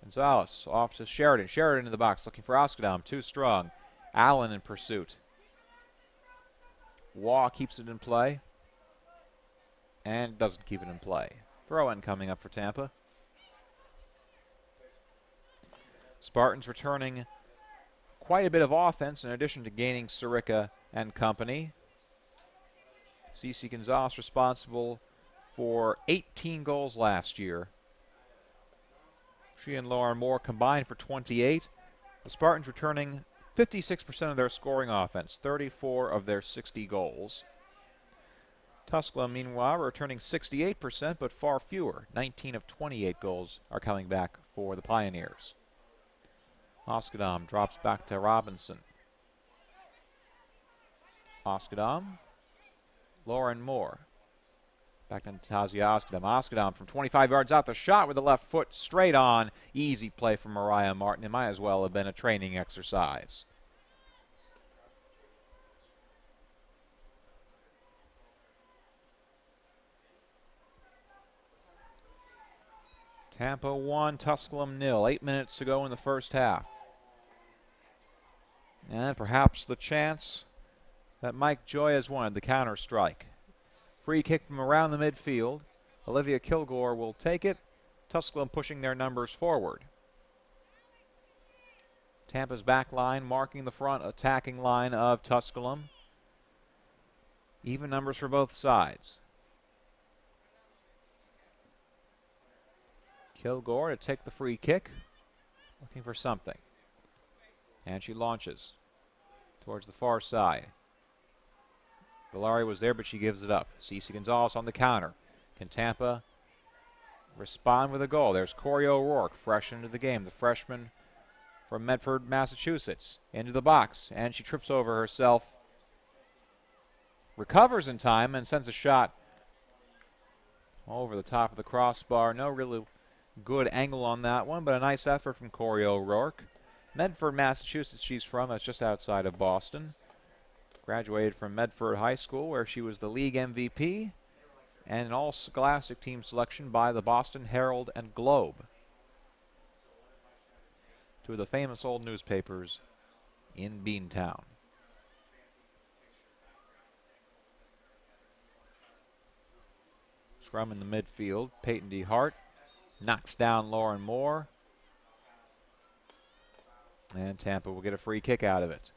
Gonzalez off to Sheridan. Sheridan in the box looking for Oskadam. Too strong. Allen in pursuit. Waugh keeps it in play. And doesn't keep it in play. Throw-in coming up for Tampa. Spartans returning quite a bit of offense in addition to gaining Sirica and company. Cece Gonzalez responsible for 18 goals last year. She and Lauren Moore combined for 28. The Spartans returning 56% of their scoring offense, 34 of their 60 goals. Tusculum, meanwhile, returning 68%, but far fewer. 19 of 28 goals are coming back for the Pioneers. Oskadam drops back to Robinson. Oskadam. Lauren Moore. Back to Tasia Oskadam. Oskadam from 25 yards out. The shot with the left foot straight on. Easy play from Mariah Martin. It might as well have been a training exercise. Tampa 1, Tusculum 0. 8 minutes to go in the first half. And perhaps the chance that Mike Joy has wanted, the counter strike. Free kick from around the midfield. Olivia Kilgore will take it. Tusculum pushing their numbers forward. Tampa's back line marking the front attacking line of Tusculum. Even numbers for both sides. Kilgore to take the free kick. Looking for something. And she launches towards the far side. Valari was there, but she gives it up. Cece Gonzalez on the counter. Can Tampa respond with a goal? There's Corey O'Rourke, fresh into the game. The freshman from Medford, Massachusetts. Into the box, and she trips over herself. Recovers in time and sends a shot over the top of the crossbar. No really good angle on that one, but a nice effort from Corey O'Rourke. Medford, Massachusetts she's from. That's just outside of Boston. Graduated from Medford High School, where she was the league MVP and an all-scholastic team selection by the Boston Herald and Globe, two of the famous old newspapers in Beantown. Scrum in the midfield. Peyton DeHart knocks down Lauren Moore. And Tampa will get a free kick out of it.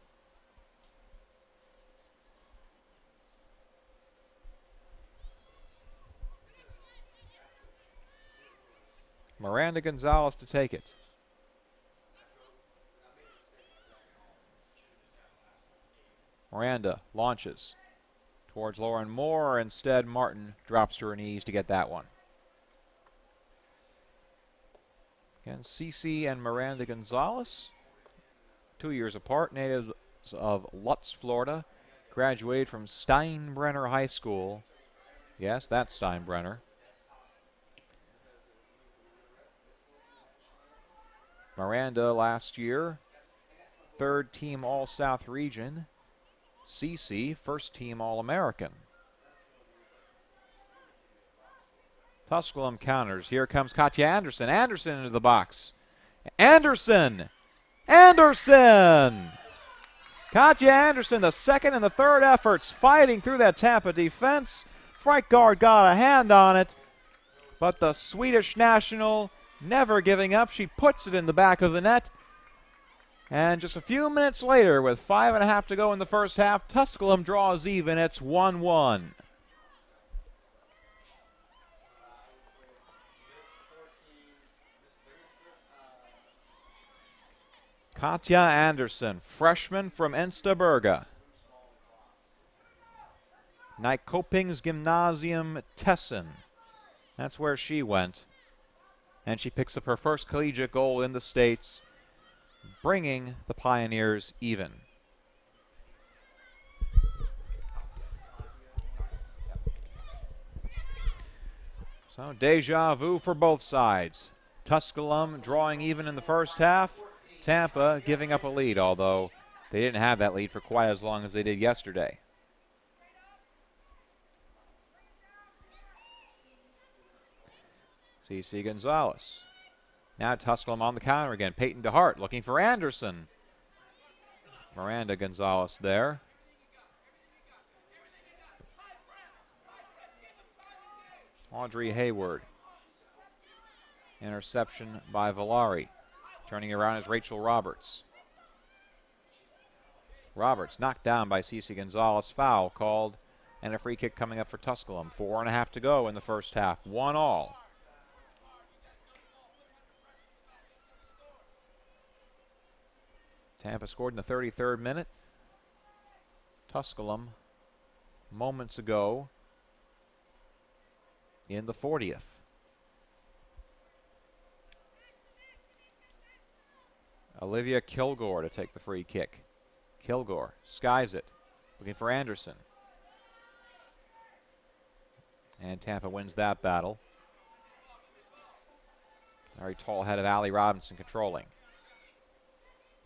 Miranda Gonzalez to take it. Miranda launches towards Lauren Moore. Instead, Martin drops to her knees to get that one. Again, Cece and Miranda Gonzalez, 2 years apart, natives of Lutz, Florida, graduated from Steinbrenner High School. Yes, that's Steinbrenner. Miranda last year, third team All-South region. Cece, first team All-American. Tusculum counters. Here comes Katja Anderson. Anderson into the box. Anderson! Anderson! Katja Anderson, the second and the third efforts, fighting through that Tampa defense. Freitgard got a hand on it, but the Swedish national never giving up. She puts it in the back of the net. And just a few minutes later, with 5.5 to go in the first half, Tusculum draws even. It's 1-1. Katja Anderson, freshman from Enstaberga. Nykopings Gymnasium Tessen. That's where she went. And she picks up her first collegiate goal in the States, bringing the Pioneers even. So deja vu for both sides. Tusculum drawing even in the first half. Tampa giving up a lead, although they didn't have that lead for quite as long as they did yesterday. Cece Gonzalez. Now Tusculum on the counter again. Peyton DeHart looking for Anderson. Miranda Gonzalez there. Audrey Hayward. Interception by Valari. Turning around is Rachel Roberts. Roberts knocked down by Cece Gonzalez. Foul called, and a free kick coming up for Tusculum. 4.5 to go in the first half. 1-1. Tampa scored in the 33rd minute. Tusculum moments ago in the 40th. Olivia Kilgore to take the free kick. Kilgore skies it, looking for Anderson. And Tampa wins that battle. Very tall head of Allie Robinson controlling.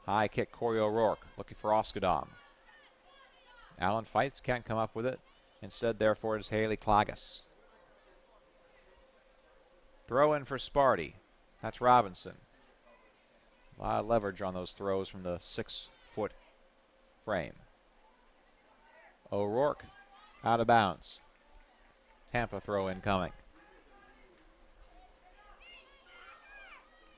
High kick, Corey O'Rourke looking for Oskadam. Allen fights, can't come up with it. Instead, therefore, it is Haley Klagas. Throw in for Sparty. That's Robinson. A lot of leverage on those throws from the 6-foot frame. O'Rourke out of bounds. Tampa throw in coming.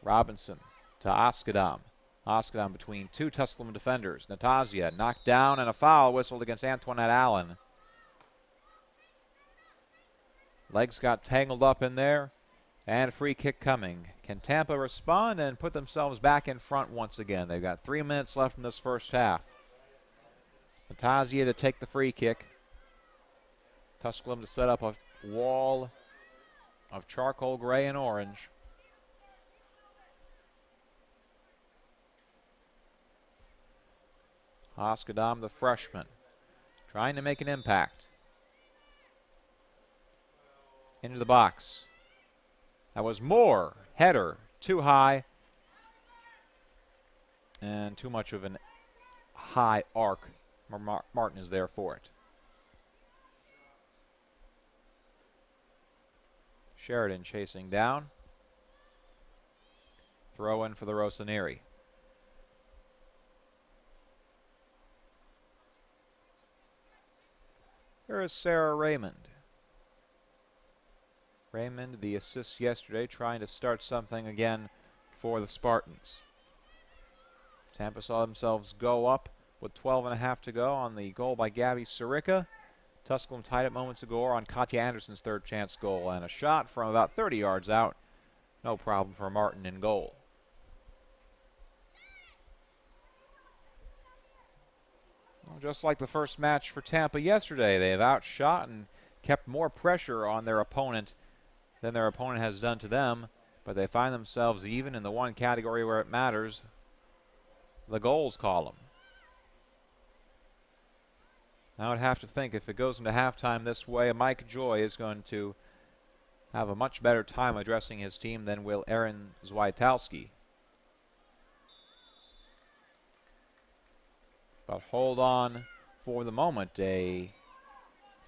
Robinson to Oskadam. Oskadam between two Tusculum defenders. Natasha knocked down and a foul whistled against Antoinette Allen. Legs got tangled up in there. And a free kick coming. Can Tampa respond and put themselves back in front once again? They've got 3 minutes left in this first half. Natasha to take the free kick. Tusculum to set up a wall of charcoal gray and orange. Oskadam, the freshman, trying to make an impact. Into the box. That was Moore. Header, too high. And too much of an high arc. Martin is there for it. Sheridan chasing down. Throw in for the Rossinieri. There is Sarah Raymond. Raymond, the assist yesterday, trying to start something again for the Spartans. Tampa saw themselves go up with 12.5 to go on the goal by Gabby Sirica. Tusculum tied it moments ago on Katya Anderson's third chance goal, and a shot from about 30 yards out. No problem for Martin in goal. Well, just like the first match for Tampa yesterday, they have outshot and kept more pressure on their opponent than their opponent has done to them, but they find themselves even in the one category where it matters, the goals column. I would have to think if it goes into halftime this way, Mike Joy is going to have a much better time addressing his team than will Aaron Zwiatalski. But hold on for the moment. A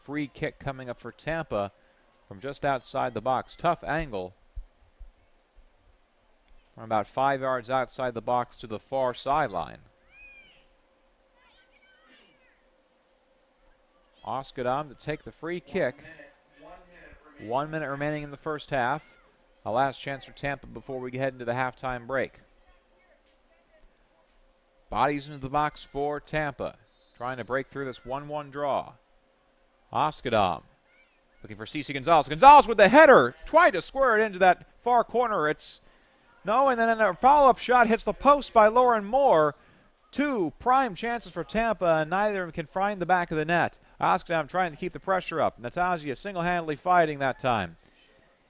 free kick coming up for Tampa from just outside the box. Tough angle. From about 5 yards outside the box to the far sideline. Oskadam to take the free kick. 1 minute remaining in the first half. A last chance for Tampa before we head into the halftime break. Bodies into the box for Tampa. Trying to break through this 1-1 draw. Oskadam looking for Cece Gonzalez. Gonzalez with the header. Tried to square it into that far corner. It's no, and then a follow-up shot hits the post by Lauren Moore. Two prime chances for Tampa, and neither of them can find the back of the net. Oskadam trying to keep the pressure up. Natasha single-handedly fighting that time.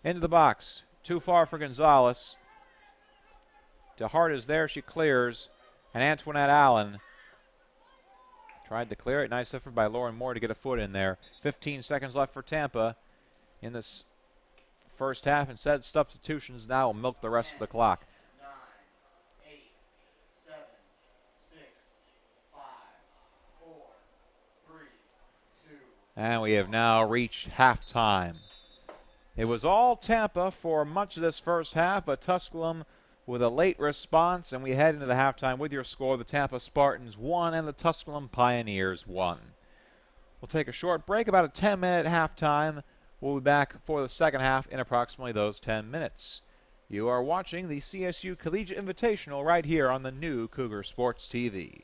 Into the box. Too far for Gonzalez. DeHart is there. She clears. And Antoinette Allen tried to clear it. Nice effort by Lauren Moore to get a foot in there. 15 seconds left for Tampa in this first half. Instead, substitutions now will milk the rest of the clock. 9, 8, 7, 6, 5, 4, 3, 2. And we have now reached halftime. It was all Tampa for much of this first half, but Tusculum with a late response, and we head into the halftime with your score. The Tampa Spartans 1 and the Tusculum Pioneers 1. We'll take a short break, about a 10-minute halftime. We'll be back for the second half in approximately those 10 minutes. You are watching the CSU Collegiate Invitational right here on the new Cougar Sports TV.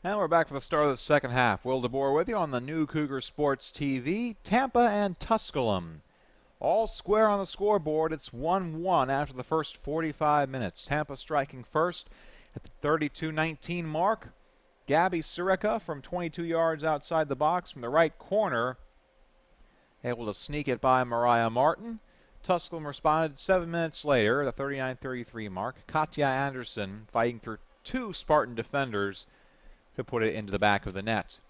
And we're back for the start of the second half. Will DeBoer with you on the new Cougar Sports TV. Tampa and Tusculum all square on the scoreboard. It's 1-1 after the first 45 minutes. Tampa striking first at the 32-19 mark. Gabby Sirica from 22 yards outside the box from the right corner, able to sneak it by Mariah Martin. Tusculum responded 7 minutes later, the 39-33 mark. Katja Anderson fighting through two Spartan defenders to put it into the back of the net.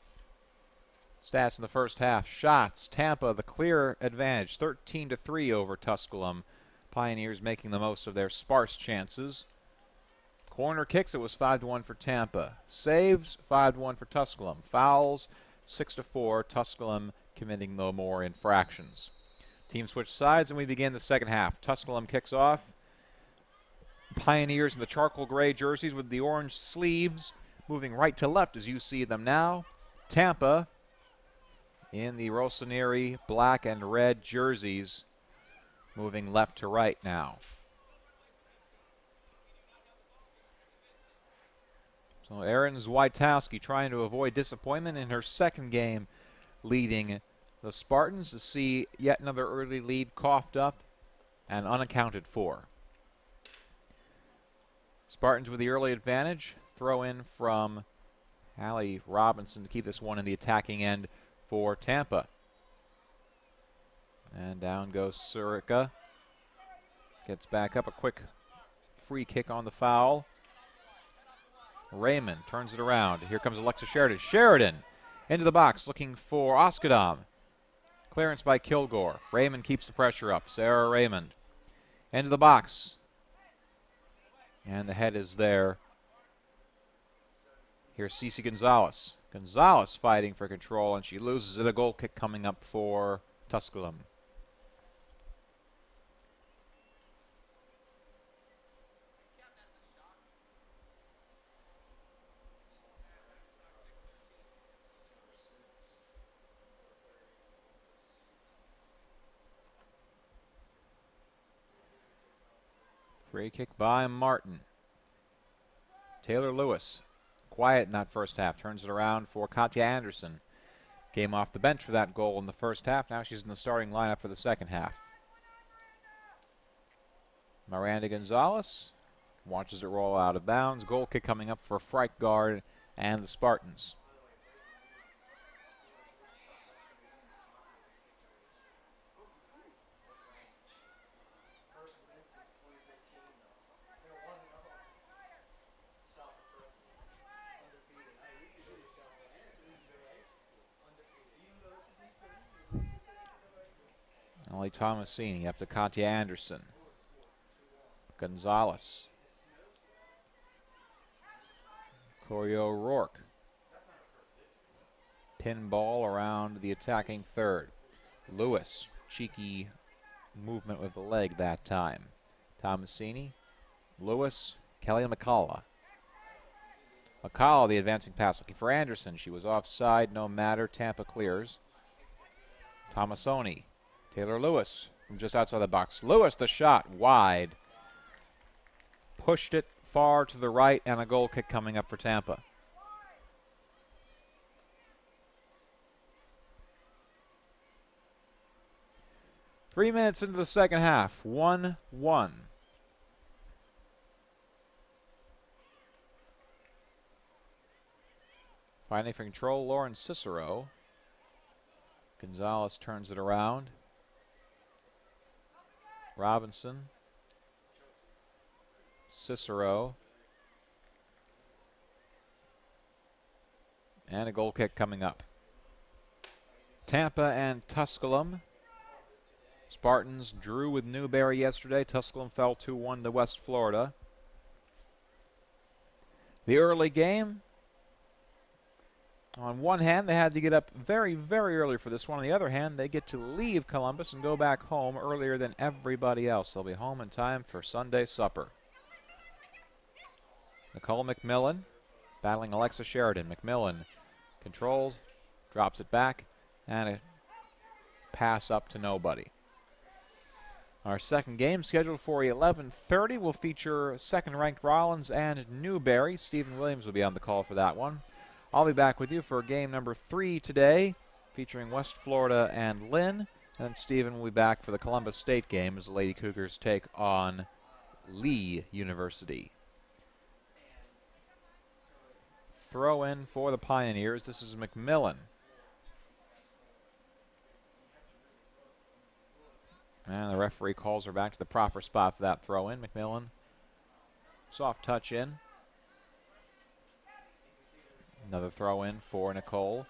Stats in the first half. Shots, Tampa the clear advantage, 13-3 over Tusculum. Pioneers making the most of their sparse chances. Corner kicks, it was 5-1 for Tampa. Saves, 5-1 for Tusculum. Fouls, 6-4. Tusculum committing no more infractions. Team switch sides and we begin the second half. Tusculum kicks off. Pioneers in the charcoal gray jerseys with the orange sleeves moving right to left as you see them now. Tampa in the Rossoneri black and red jerseys moving left to right now. So Erin Zwiatowski trying to avoid disappointment in her second game leading the Spartans to see yet another early lead coughed up and unaccounted for. Spartans with the early advantage. Throw in from Hallie Robinson to keep this one in the attacking end for Tampa. And down goes Sirica. Gets back up, a quick free kick on the foul. Raymond turns it around. Here comes Alexa Sheridan. Sheridan into the box looking for Oskadam. Clearance by Kilgore. Raymond keeps the pressure up. Sarah Raymond into the box. And the head is there. Here's Cece Gonzalez. Gonzalez fighting for control, and she loses it. A goal kick coming up for Tusculum. Free kick by Martin. Taylor Lewis, quiet in that first half, turns it around for Katja Anderson. Came off the bench for that goal in the first half. Now she's in the starting lineup for the second half. Miranda Gonzalez watches it roll out of bounds. Goal kick coming up for Freikgard and the Spartans. Ellie Tomasini up to Katja Anderson. Gonzalez. Corey O'Rourke. Pinball around the attacking third. Lewis, cheeky movement with the leg that time. Tomasini, Lewis, Kelly McCullough. McCullough, the advancing pass looking for Anderson. She was offside, no matter. Tampa clears. Tomasoni. Taylor Lewis from just outside the box. Lewis, the shot, wide. Pushed it far to the right, and a goal kick coming up for Tampa. Three minutes into the second half, 1-1. Fighting for control, Lauren Cicero. Gonzalez turns it around. Robinson. Cicero. And a goal kick coming up. Tampa and Tusculum. Spartans drew with Newberry yesterday. Tusculum fell 2-1 to West Florida. The early game. On one hand, they had to get up very, very early for this one. On the other hand, they get to leave Columbus and go back home earlier than everybody else. They'll be home in time for Sunday supper. Nicole McMillan battling Alexa Sheridan. McMillan controls, drops it back, and a pass up to nobody. Our second game, scheduled for 11:30, will feature second-ranked Rollins and Newberry. Stephen Williams will be on the call for that one. I'll be back with you for game number 3 today, featuring West Florida and Lynn. And then Stephen will be back for the Columbus State game as the Lady Cougars take on Lee University. Throw in for the Pioneers. This is McMillan. And the referee calls her back to the proper spot for that throw in. McMillan, soft touch in. Another throw in for Nicole.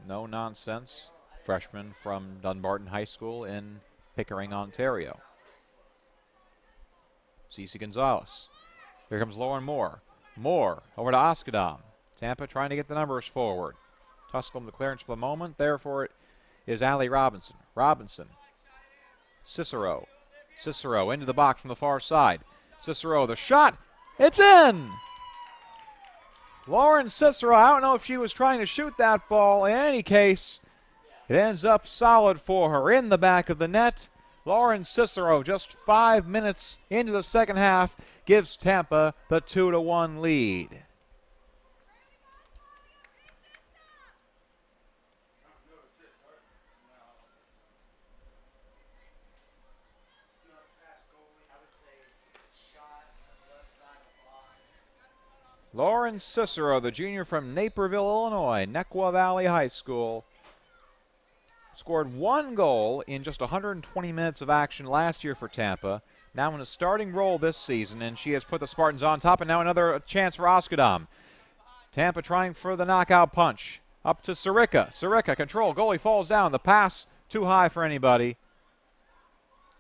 No nonsense. Freshman from Dunbarton High School in Pickering, Ontario. Cece Gonzalez. Here comes Lauren Moore. Moore over to Oskadam. Tampa trying to get the numbers forward. Tusculum the clearance for the moment. Therefore it is Allie Robinson. Robinson. Cicero. Cicero into the box from the far side. Cicero, the shot. It's in! Lauren Cicero, I don't know if she was trying to shoot that ball. In any case, it ends up solid for her in the back of the net. Lauren Cicero, just 5 minutes into the second half, gives Tampa the 2-1 lead. Lauren Cicero, the junior from Naperville, Illinois, Nequa Valley High School, scored 1 goal in just 120 minutes of action last year for Tampa. Now in a starting role this season, and she has put the Spartans on top, and now another chance for Oskadam. Tampa trying for the knockout punch. Up to Sirica. Sirica, control, goalie falls down. The pass too high for anybody.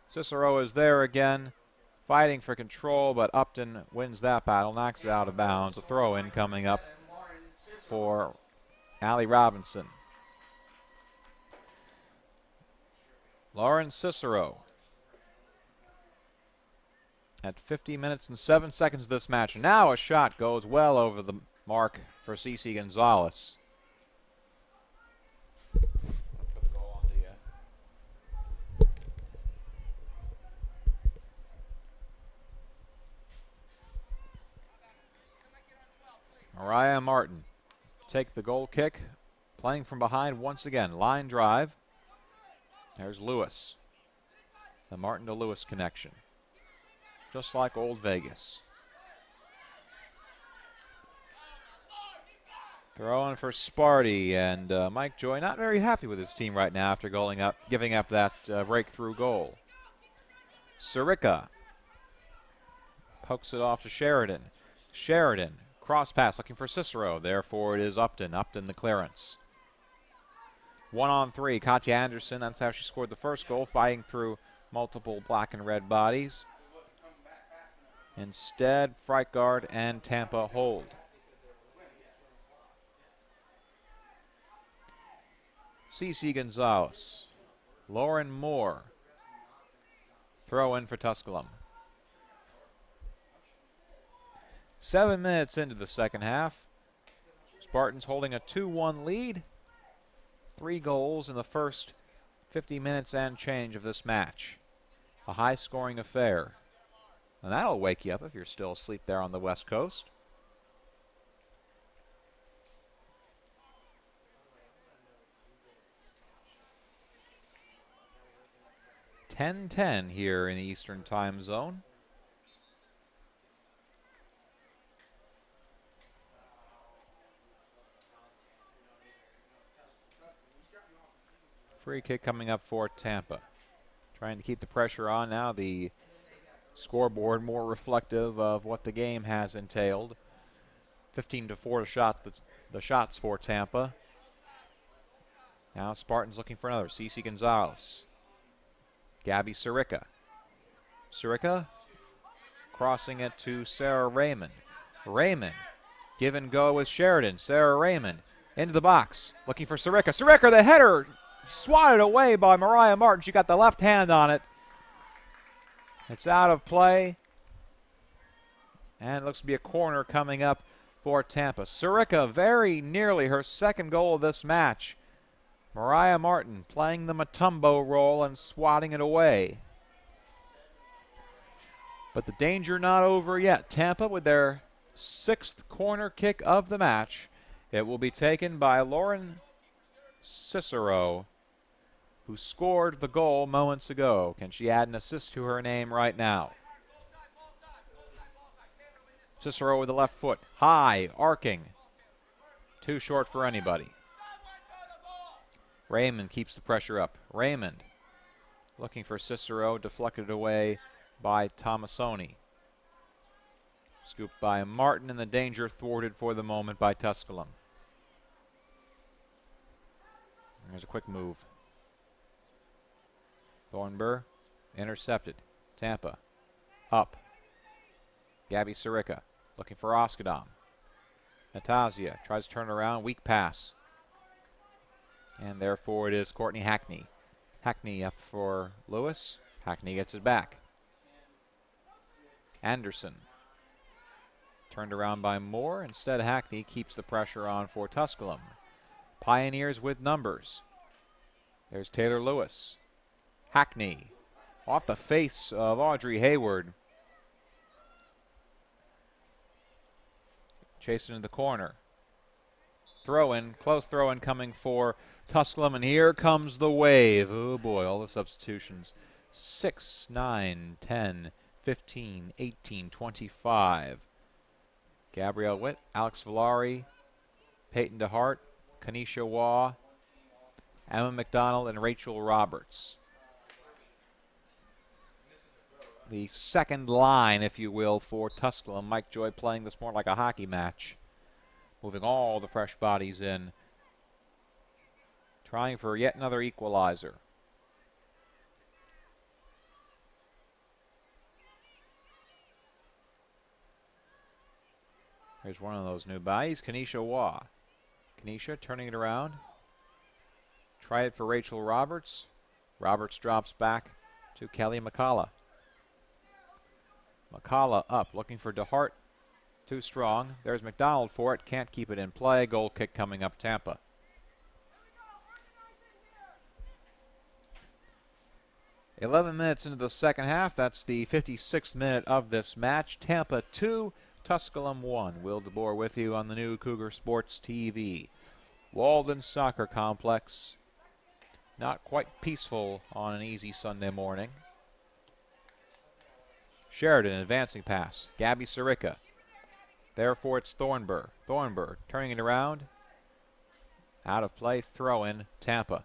Cicero is there again, fighting for control, but Upton wins that battle, knocks it out of bounds. A throw-in coming up for Allie Robinson. Lauren Cicero at 50 minutes and 7 seconds of this match. Now a shot goes well over the mark for Cece Gonzalez. Mariah Martin take the goal kick, playing from behind once again. Line drive. There's Lewis. The Martin to Lewis connection. Just like Old Vegas. Throw in for Sparty, and Mike Joy not very happy with his team right now after giving up that breakthrough goal. Sirica pokes it off to Sheridan. Sheridan, cross pass looking for Cicero. Therefore it is Upton. Upton the clearance. 1-on-3, Katya Anderson. That's how she scored the first goal, fighting through multiple black and red bodies. Instead, Freitgard and Tampa hold. Cece Gonzalez. Lauren Moore. Throw in for Tusculum. 7 minutes into the second half. Spartans holding a 2-1 lead. 3 goals in the first 50 minutes and change of this match. A high-scoring affair. And that'll wake you up if you're still asleep there on the West Coast. (10:10) here in the Eastern Time Zone. Free kick coming up for Tampa. Trying to keep the pressure on now. The scoreboard more reflective of what the game has entailed. 15-4 the shots for Tampa. Now Spartans looking for another. Cece Gonzalez. Gabby Sirica. Sirica crossing it to Sarah Raymond. Raymond give and go with Sheridan. Sarah Raymond into the box looking for Sirica. Sirica, the header swatted away by Mariah Martin. She got the left hand on it. It's out of play. And it looks to be a corner coming up for Tampa. Sirica very nearly her second goal of this match. Mariah Martin playing the Matumbo role and swatting it away. But the danger not over yet. Tampa with their 6th corner kick of the match. It will be taken by Lauren Cicero, who scored the goal moments ago. Can she add an assist to her name right now? Cicero with the left foot. High, arcing. Too short for anybody. Raymond keeps the pressure up. Raymond looking for Cicero, deflected away by Tomasoni. Scooped by Martin, and the danger thwarted for the moment by Tusculum. There's a quick move. Thornburg intercepted. Tampa up. Gabby Sirica looking for Oskadom. Natasha tries to turn around. Weak pass. And therefore it is Courtney Hackney. Hackney up for Lewis. Hackney gets it back. Anderson turned around by Moore. Instead, Hackney keeps the pressure on for Tusculum. Pioneers with numbers. There's Taylor Lewis. Hackney off the face of Audrey Hayward. Chasing in the corner. Throw-in, close throw-in coming for Tusculum, and here comes the wave. Oh boy, all the substitutions. 6, 9, 10, 15, 18, 25. Gabrielle Witt, Alex Villari, Peyton DeHart, Kanisha Waugh, Emma McDonald, and Rachel Roberts. The second line, if you will, for Tusculum. Mike Joy playing this more like a hockey match. Moving all the fresh bodies in. Trying for yet another equalizer. Here's one of those new bodies, Kanisha Waugh. Kanisha turning it around. Try it for Rachel Roberts. Roberts drops back to Kelly McCullough. McCullough up, looking for DeHart. Too strong. There's McDonald for it. Can't keep it in play. Goal kick coming up Tampa. "11 minutes into the second half. That's the 56th minute of this match. Tampa 2, Tusculum 1. Will DeBoer with you on the new Cougar Sports TV. Walden Soccer Complex. Not quite peaceful on an easy Sunday morning. Sheridan advancing pass. Gabby Sirica. Therefore it's Thornburg. Thornburg turning it around. Out of play. Throw in Tampa.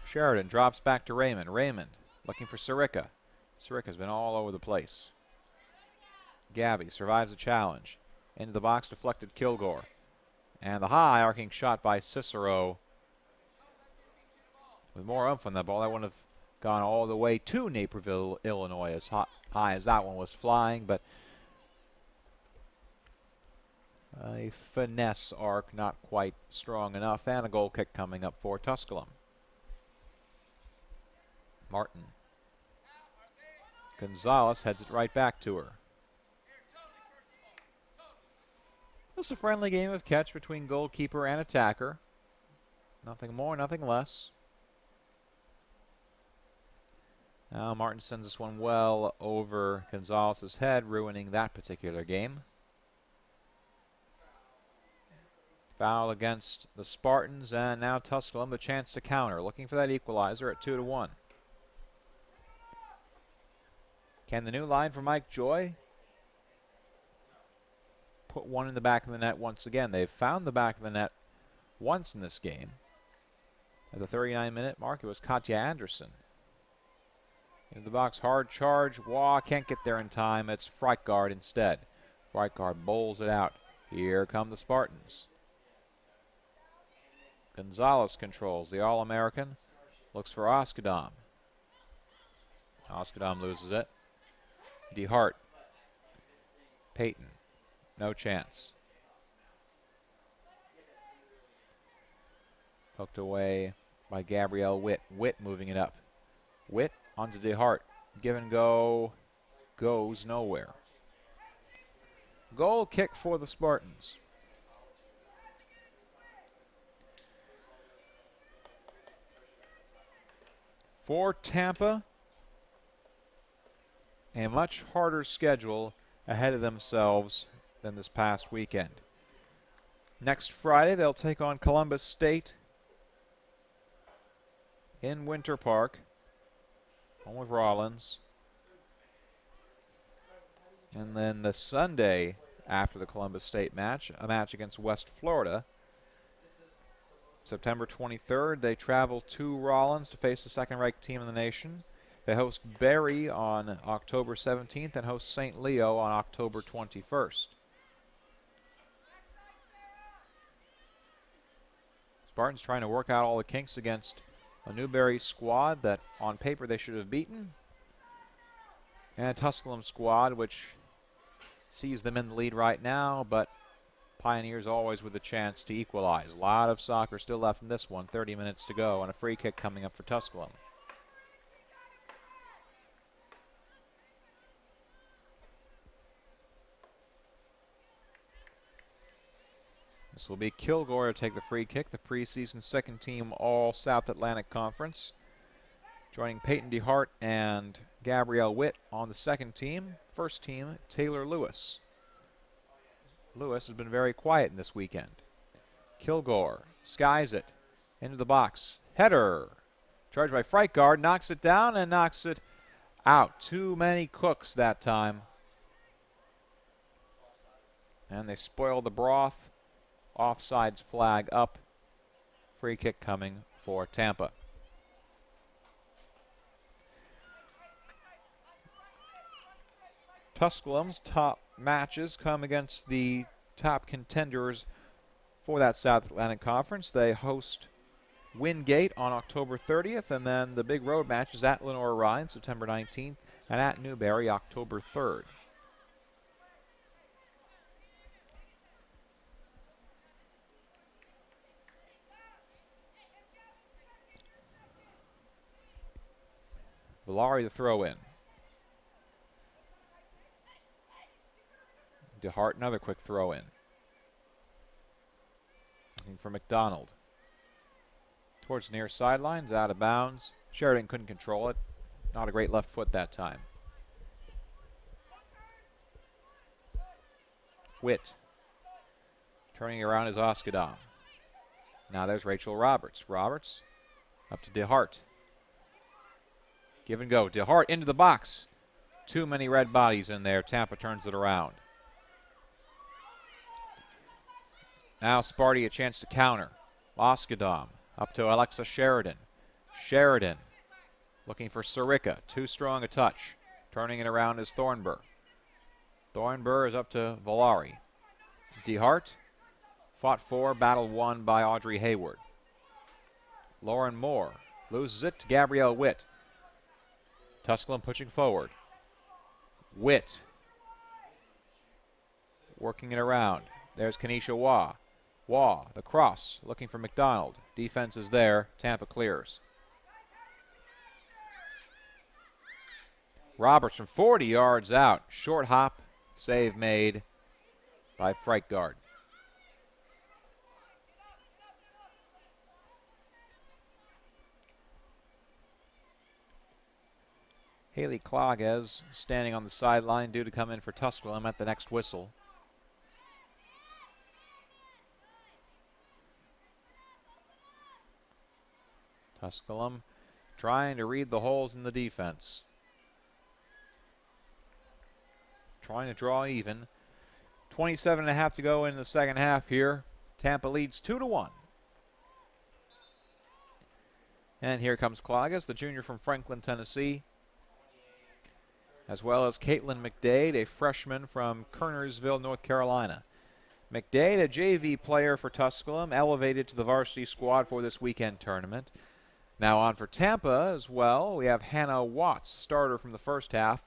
Sheridan drops back to Raymond. Raymond looking for Sirica. Sirica's been all over the place. Gabby survives the challenge. Into the box, deflected Kilgore. And the high arcing shot by Cicero. With more oomph on that ball, that wouldn't have gone all the way to Naperville, Illinois, as high as that one was flying, but a finesse arc not quite strong enough, and a goal kick coming up for Tusculum. Martin. Gonzalez heads it right back to her. Just a friendly game of catch between goalkeeper and attacker. Nothing more, nothing less. Now Martin sends this one well over Gonzalez's head, ruining that particular game. Foul against the Spartans, and now Tusculum the chance to counter, looking for that equalizer at 2-1. Can the new line for Mike Joy put one in the back of the net once again? They've found the back of the net once in this game. At the 39-minute mark, it was Katja Anderson. In the box, hard charge. Waugh can't get there in time. It's Freitgard instead. Freitgard bowls it out. Here come the Spartans. Gonzalez controls the All-American. Looks for Oskadom. Oskadom loses it. DeHart. Peyton. No chance. Hooked away by Gabrielle Witt. Witt moving it up. Witt onto DeHart. Give and go. Goes nowhere. Goal kick for the Spartans. For Tampa, a much harder schedule ahead of themselves than this past weekend. Next Friday, they'll take on Columbus State in Winter Park, home of Rollins. And then the Sunday after the Columbus State match, a match against West Florida. September 23rd, they travel to Rollins to face the second-ranked team in the nation. They host Berry on October 17th and host St. Leo on October 21st. Spartans trying to work out all the kinks against a Newberry squad that on paper they should have beaten, and a Tusculum squad which sees them in the lead right now, but Pioneers always with a chance to equalize. A lot of soccer still left in this one, 30 minutes to go, and a free kick coming up for Tusculum. This will be Kilgore to take the free kick, the preseason second team All South Atlantic Conference. Joining Peyton DeHart and Gabrielle Witt on the second team. First team, Taylor Lewis. Lewis has been very quiet in this weekend. Kilgore skies it into the box. Header. Charged by Freitgard, knocks it down and knocks it out. Too many cooks that time. And they spoil the broth. Offsides flag up. Free kick coming for Tampa. Tusculum's top matches come against the top contenders for that South Atlantic Conference. They host Wingate on October 30th, and then the big road matches at Lenore Ryan, September 19th, and at Newberry, October 3rd. Villari the throw-in. DeHart, another quick throw-in. Looking for McDonald. Towards the near sidelines, out of bounds. Sheridan couldn't control it. Not a great left foot that time. Witt. Turning around is Oskadam. Now there's Rachel Roberts. Roberts up to DeHart. Give and go. DeHart into the box. Too many red bodies in there. Tampa turns it around. Now Sparty a chance to counter. Oskadam up to Alexa Sheridan. Sheridan looking for Sirica. Too strong a touch. Turning it around is Thornburg. Thornburg is up to Villari. DeHart fought for, battle won by Audrey Hayward. Lauren Moore loses it to Gabrielle Witt. Tusculum pushing forward. Witt working it around. There's Kenesha Waugh. Waugh, the cross, looking for McDonald. Defense is there. Tampa clears. Roberts from 40 yards out. Short hop, save made by Freitgard. Haley Klages standing on the sideline, due to come in for Tusculum at the next whistle. Tusculum trying to read the holes in the defense. Trying to draw even. 27.5 to go in the second half here. Tampa leads 2-1. And here comes Klages, the junior from Franklin, Tennessee, as well as Caitlin McDade, a freshman from Kernersville, North Carolina. McDade, a JV player for Tusculum, elevated to the varsity squad for this weekend tournament. Now on for Tampa as well, we have Hannah Watts, starter from the first half,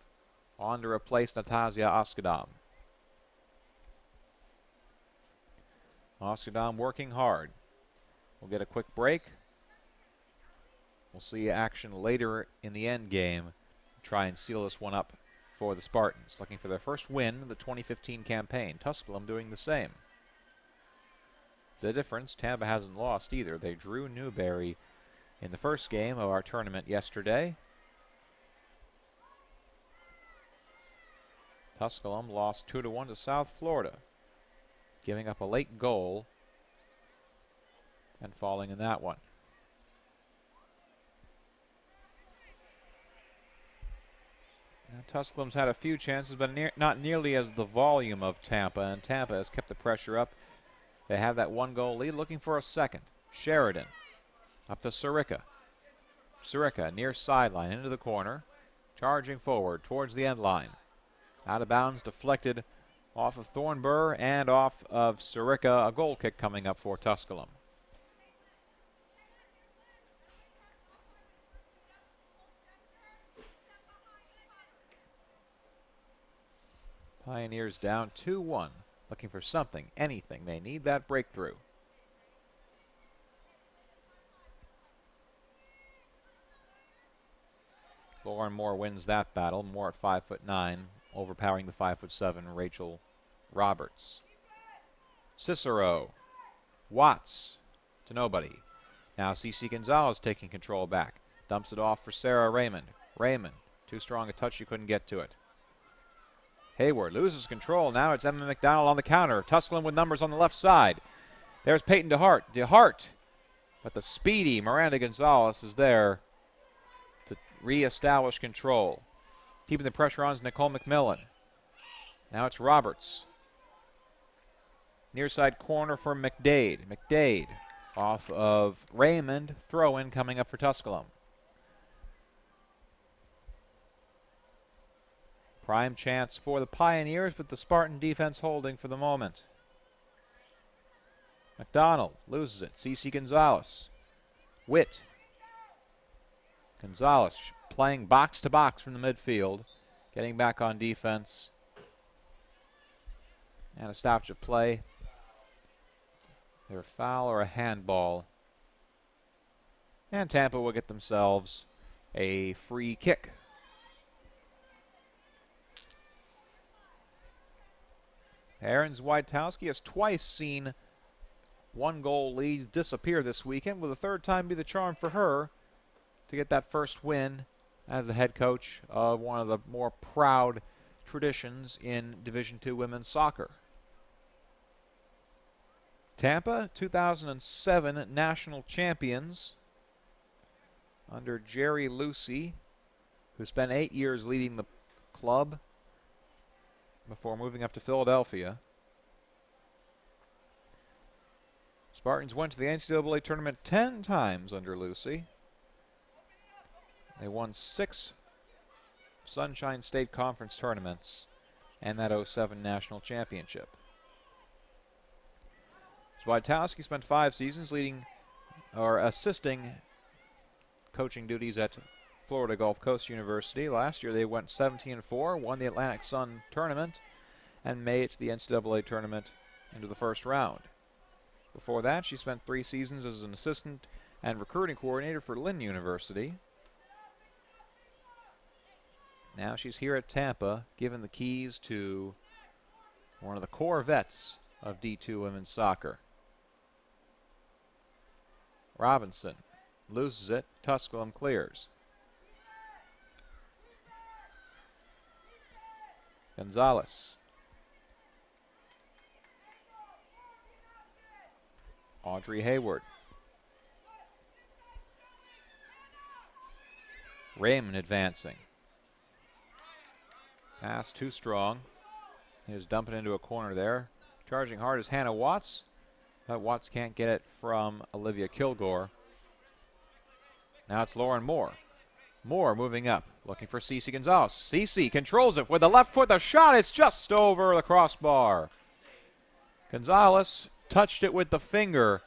on to replace Natasha Oskadam. Oskadam working hard. We'll get a quick break. We'll see action later in the end game. Try and seal this one up for the Spartans, looking for their first win of the 2015 campaign. Tusculum doing the same. The difference, Tampa hasn't lost either. They drew Newberry in the first game of our tournament yesterday. Tusculum lost 2-1 to South Florida, giving up a late goal and falling in that one. Now, Tusculum's had a few chances, but not nearly as the volume of Tampa, and Tampa has kept the pressure up. They have that 1-goal lead, looking for a second. Sheridan up to Sirica. Sirica near sideline into the corner, charging forward towards the end line. Out of bounds, deflected off of Thornburr and off of Sirica. A goal kick coming up for Tusculum. Pioneers down 2-1, looking for something, anything. They need that breakthrough. Lauren Moore wins that battle. Moore at 5'9", overpowering the 5'7" Rachel Roberts. Cicero. Watts to nobody. Now CC Gonzalez taking control back. Dumps it off for Sarah Raymond. Raymond, too strong a touch, she couldn't get to it. Hayward loses control. Now it's Emma McDonald on the counter. Tusculum with numbers on the left side. There's Peyton DeHart. DeHart. But the speedy Miranda Gonzalez is there to reestablish control. Keeping the pressure on is Nicole McMillan. Now it's Roberts. Near side corner for McDade. McDade off of Raymond. Throw in coming up for Tusculum. Prime chance for the Pioneers, but the Spartan defense holding for the moment. McDonald loses it. CC Gonzalez. Witt. Gonzalez playing box to box from the midfield. Getting back on defense. And a stoppage of play. Either a foul or a handball. And Tampa will get themselves a free kick. Aarons Wojtowski has twice seen 1-goal lead disappear this weekend. Will the third time be the charm for her to get that first win as the head coach of one of the more proud traditions in Division II women's soccer? Tampa, 2007 national champions under Jerry Lucy, who spent 8 years leading the club before moving up to Philadelphia. Spartans went to the NCAA tournament 10 times under Lucy. They won 6 Sunshine State Conference tournaments and that 07 national championship. Wojtowski spent 5 seasons leading or assisting coaching duties at Florida Gulf Coast University. Last year they went 17-4, won the Atlantic Sun tournament, and made it to the NCAA tournament into the first round. Before that, she spent 3 seasons as an assistant and recruiting coordinator for Lynn University. Now she's here at Tampa, given the keys to one of the core vets of D2 women's soccer. Robinson loses it. Tusculum clears. Gonzalez. Audrey Hayward. Raymond advancing. Pass too strong. He was dumping into a corner there. Charging hard is Hannah Watts. But Watts can't get it from Olivia Kilgore. Now it's Lauren Moore. Moore moving up, looking for Cece Gonzalez. Cece controls it with the left foot. The shot is just over the crossbar. Gonzalez touched it with the finger.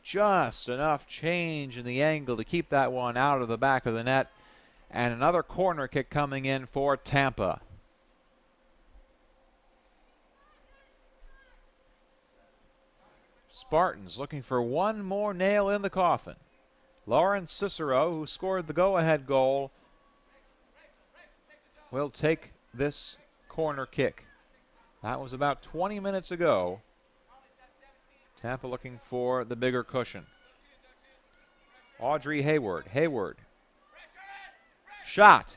Just enough change in the angle to keep that one out of the back of the net. And another corner kick coming in for Tampa. Spartans looking for one more nail in the coffin. Lauren Cicero, who scored the go-ahead goal, will take this corner kick. That was about 20 minutes ago. Tampa looking for the bigger cushion. Audrey Hayward. Hayward. Shot.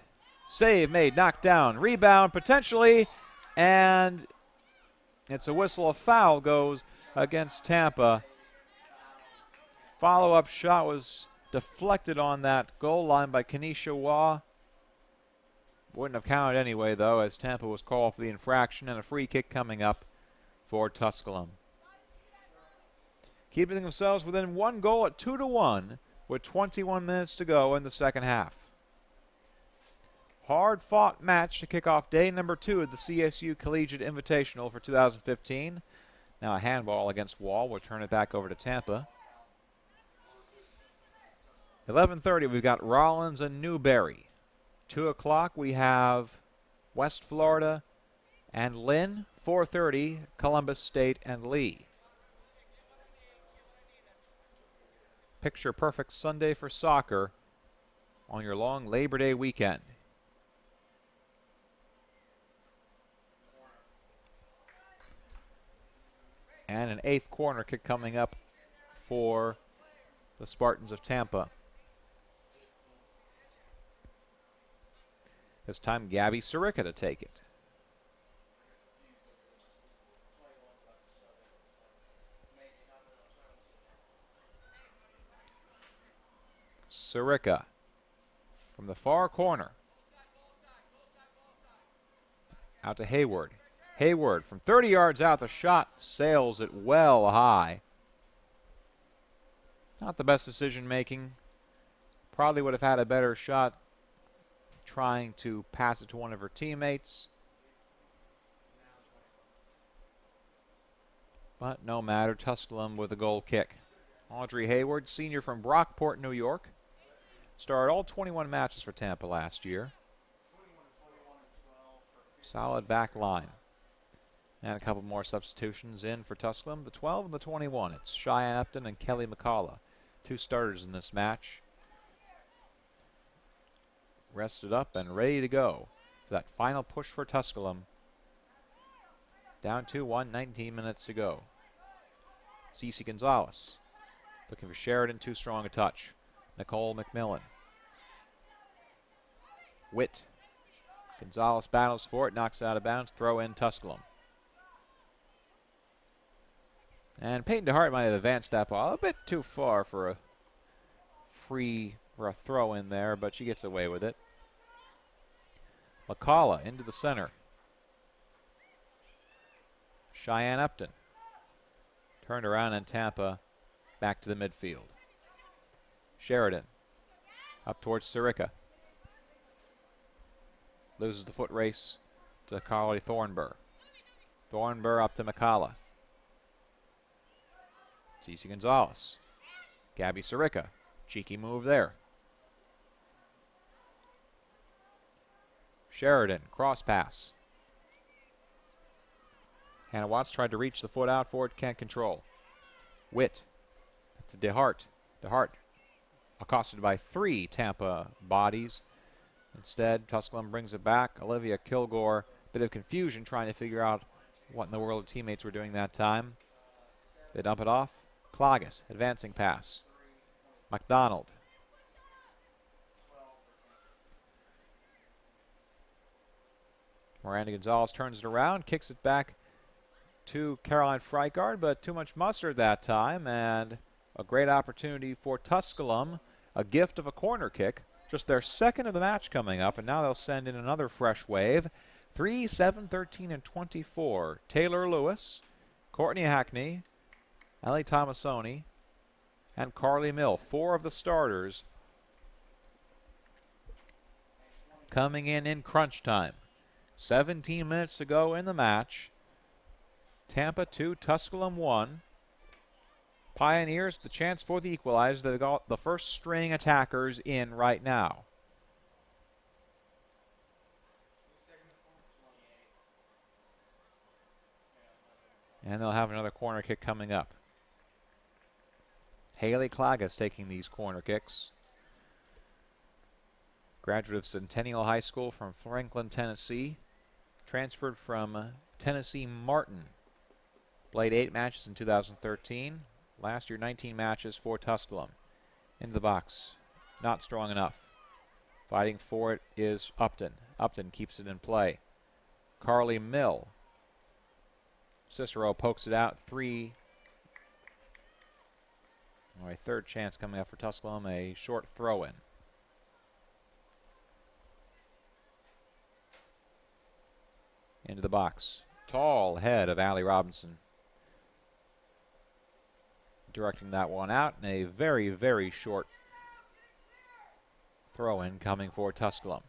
Save made, knocked down, rebound potentially, and it's a whistle. A foul goes against Tampa. Follow-up shot was deflected on that goal line by Kenesha Waugh. Wouldn't have counted anyway, though, as Tampa was called for the infraction, and a free kick coming up for Tusculum. Keeping themselves within one goal at 2-1 with 21 minutes to go in the second half. Hard-fought match to kick off day number 2 of the CSU Collegiate Invitational for 2015. Now a handball against Wall. We'll turn it back over to Tampa. 11:30, we've got Rollins and Newberry. 2 o'clock, we have West Florida and Lynn. 4:30, Columbus State and Lee. Picture perfect Sunday for soccer on your long Labor Day weekend. And an 8th corner kick coming up for the Spartans of Tampa. This time, Gabby Sirica to take it. Sirica from the far corner. Out to Hayward. Hayward from 30 yards out, the shot sails it well high. Not the best decision making. Probably would have had a better shot trying to pass it to one of her teammates. But no matter, Tusculum with a goal kick. Audrey Hayward, senior from Brockport, New York. Started all 21 matches for Tampa last year. Solid back line. And a couple more substitutions in for Tusculum. The 12 and the 21. It's Cheyenne Upton and Kelly McCullough. 2 starters in this match. Rested up and ready to go for that final push for Tusculum. Down 2-1, 19 minutes to go. Cece Gonzalez looking for Sheridan, too strong a touch. Nicole McMillan. Witt. Gonzalez battles for it, knocks it out of bounds, throw in Tusculum. And Peyton DeHart might have advanced that ball a bit too far for a throw in there, but she gets away with it. McCullough into the center. Cheyenne Upton. Turned around in Tampa, back to the midfield. Sheridan up towards Sirica. Loses the foot race to Carly Thornburg. Thornburg up to McCullough. Cece Gonzalez. Gabby Sirica. Cheeky move there. Sheridan, cross pass. Hannah Watts tried to reach the foot out for it, can't control. Witt to DeHart. DeHart accosted by 3 Tampa bodies. Instead, Tusculum brings it back. Olivia Kilgore, bit of confusion trying to figure out what in the world teammates were doing that time. They dump it off. Klages, advancing pass. McDonald. Miranda Gonzalez turns it around, kicks it back to Caroline Freikard, but too much mustard that time, and a great opportunity for Tusculum, a gift of a corner kick. Just their second of the match coming up, and now they'll send in another fresh wave. 3, 7, 13, and 24. Taylor Lewis, Courtney Hackney, Ellie Tomasoni, and Carly Mill. 4 of the starters coming in crunch time. 17 minutes to go in the match. Tampa 2, Tusculum 1. Pioneers the chance for the equalizer. They've got the first string attackers in right now. And they'll have another corner kick coming up. Haley Klages taking these corner kicks. Graduate of Centennial High School from Franklin, Tennessee. Transferred from Tennessee Martin. Played 8 matches in 2013. Last year, 19 matches for Tusculum. Into the box. Not strong enough. Fighting for it is Upton. Upton keeps it in play. Carly Mill. Cicero pokes it out. 3. All right, third chance coming up for Tusculum. A short throw-in. Into the box. Tall head of Allie Robinson. Directing that one out, and a very, very short throw-in coming for Tusculum.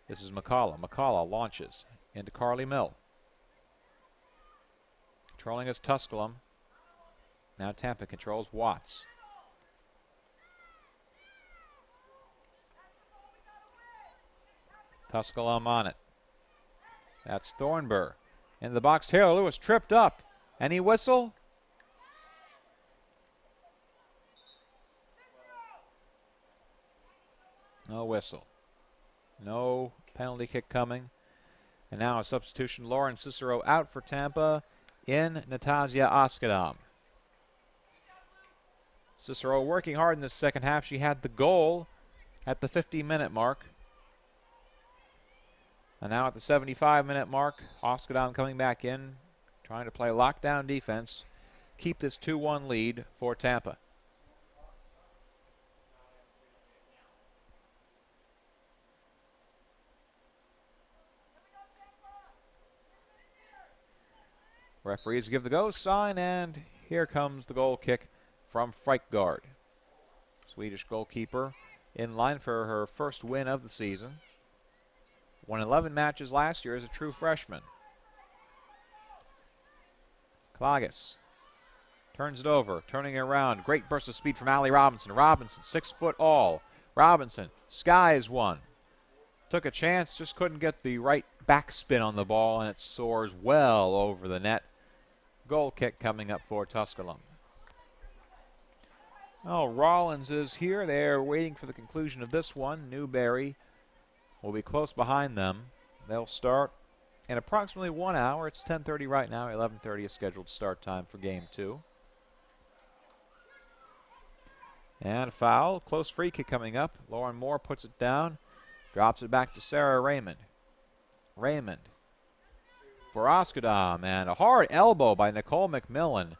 This is McCullough. McCullough launches into Carly Mill. Controlling is Tusculum. Now Tampa controls Watts. Tusculum on it. That's Thornburg. In the box, Taylor Lewis tripped up. Any whistle? No whistle. No penalty kick coming. And now a substitution. Lauren Cicero out for Tampa in Natasja Oskadam. Cicero working hard in the second half. She had the goal at the 50-minute mark. And now at the 75-minute mark, Oskadam coming back in, trying to play lockdown defense, keep this 2-1 lead for Tampa. Referees give the go sign, and here comes the goal kick from Frykgaard. Swedish goalkeeper in line for her first win of the season. Won 11 matches last year as a true freshman. Klages turns it over, turning it around. Great burst of speed from Allie Robinson. Robinson, 6 foot all. Robinson skies one. Took a chance, just couldn't get the right backspin on the ball, and it soars well over the net. Goal kick coming up for Tusculum. Oh, Rollins is here. They're waiting for the conclusion of this one. Newberry will be close behind them. They'll start in approximately 1 hour. It's 10:30 right now. 11:30 is scheduled start time for game 2. And a foul. Close free kick coming up. Lauren Moore puts it down. Drops it back to Sarah Raymond. Raymond for Oskadam, and a hard elbow by Nicole McMillan.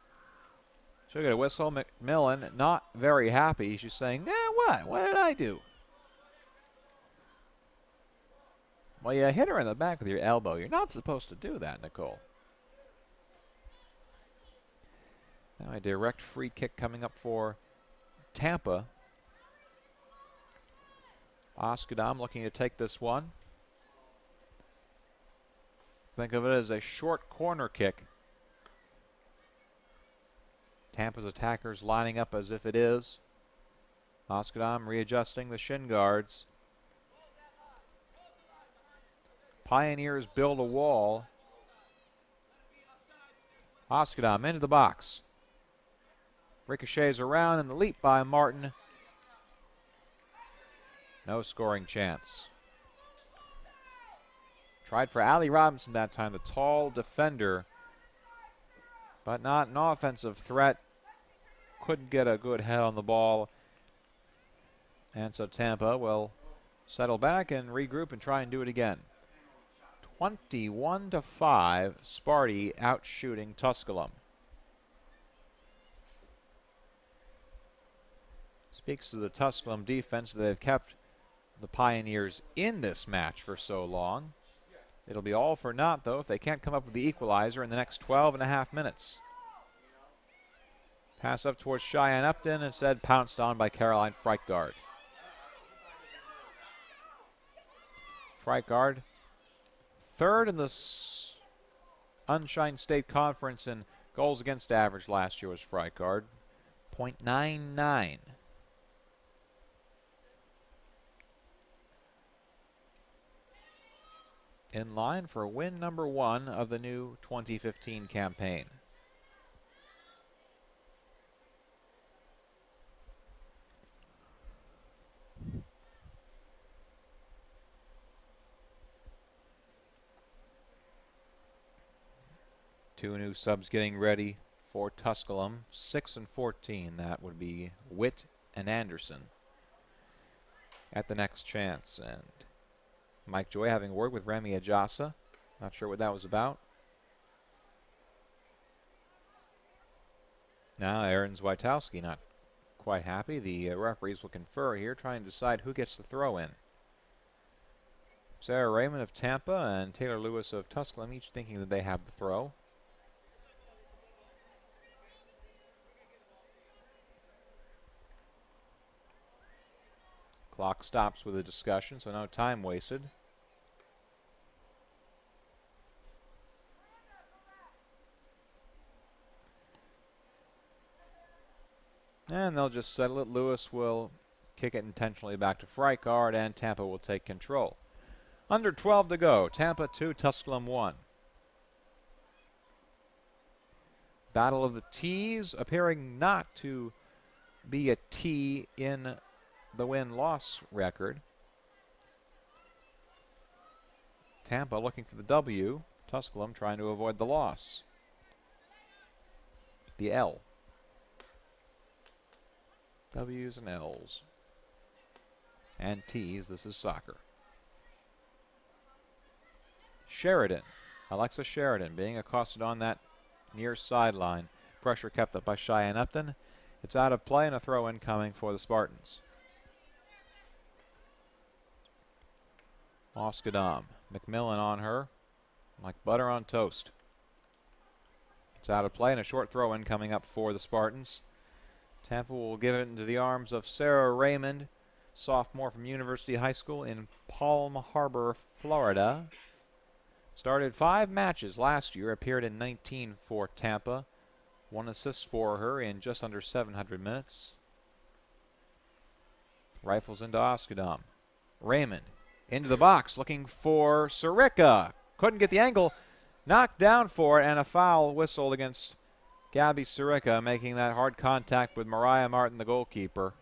She'll get a whistle. McMillan not very happy. She's saying, what? What did I do? Well, you hit her in the back with your elbow. You're not supposed to do that, Nicole. Now a direct free kick coming up for Tampa. Oskadam looking to take this one. Think of it as a short corner kick. Tampa's attackers lining up as if it is. Oskadam readjusting the shin guards. Pioneers build a wall. Oskadam into the box. Ricochets around, and the leap by Martin. No scoring chance. Tried for Allie Robinson that time, the tall defender, but not an offensive threat. Couldn't get a good head on the ball. And so Tampa will settle back and regroup and try and do it again. 21-5, Sparty out shooting Tusculum. Speaks to the Tusculum defense. They've kept the Pioneers in this match for so long. It'll be all for naught, though, if they can't come up with the equalizer in the next 12.5 minutes. Pass up towards Cheyenne Upton, instead pounced on by Caroline Frykgaard. Frykgaard, third in the Sunshine State Conference in goals against average last year was Frykgaard, .99. In line for win number 1 of the new 2015 campaign. Two new subs getting ready for Tusculum. 6 and 14, that would be Witt and Anderson at the next chance. And Mike Joy having word with Remy Ajasa. Not sure what that was about. Now Aaron Zwiatowski not quite happy. The referees will confer here, trying to decide who gets the throw in. Sarah Raymond of Tampa and Taylor Lewis of Tusculum each thinking that they have the throw. Clock stops with a discussion, so no time wasted. And they'll just settle it. Lewis will kick it intentionally back to Freikard, and Tampa will take control. Under 12 to go. Tampa 2, Tusculum 1. Battle of the T's, appearing not to be a T in the win-loss record. Tampa looking for the W. Tusculum trying to avoid the loss. The L. W's and L's. And T's. This is soccer. Sheridan. Alexa Sheridan being accosted on that near sideline. Pressure kept up by Cheyenne Upton. It's out of play and a throw in coming for the Spartans. Oskadam. McMillan on her like butter on toast. It's out of play and a short throw in coming up for the Spartans. Tampa will give it into the arms of Sarah Raymond, sophomore from University High School in Palm Harbor, Florida. Started 5 matches last year, appeared in 19 for Tampa. 1 assist for her in just under 700 minutes. Rifles into Oskadam. Raymond into the box looking for Sirica. Couldn't get the angle. Knocked down for it, and a foul whistled against Gabby Sirica, making that hard contact with Mariah Martin, the goalkeeper.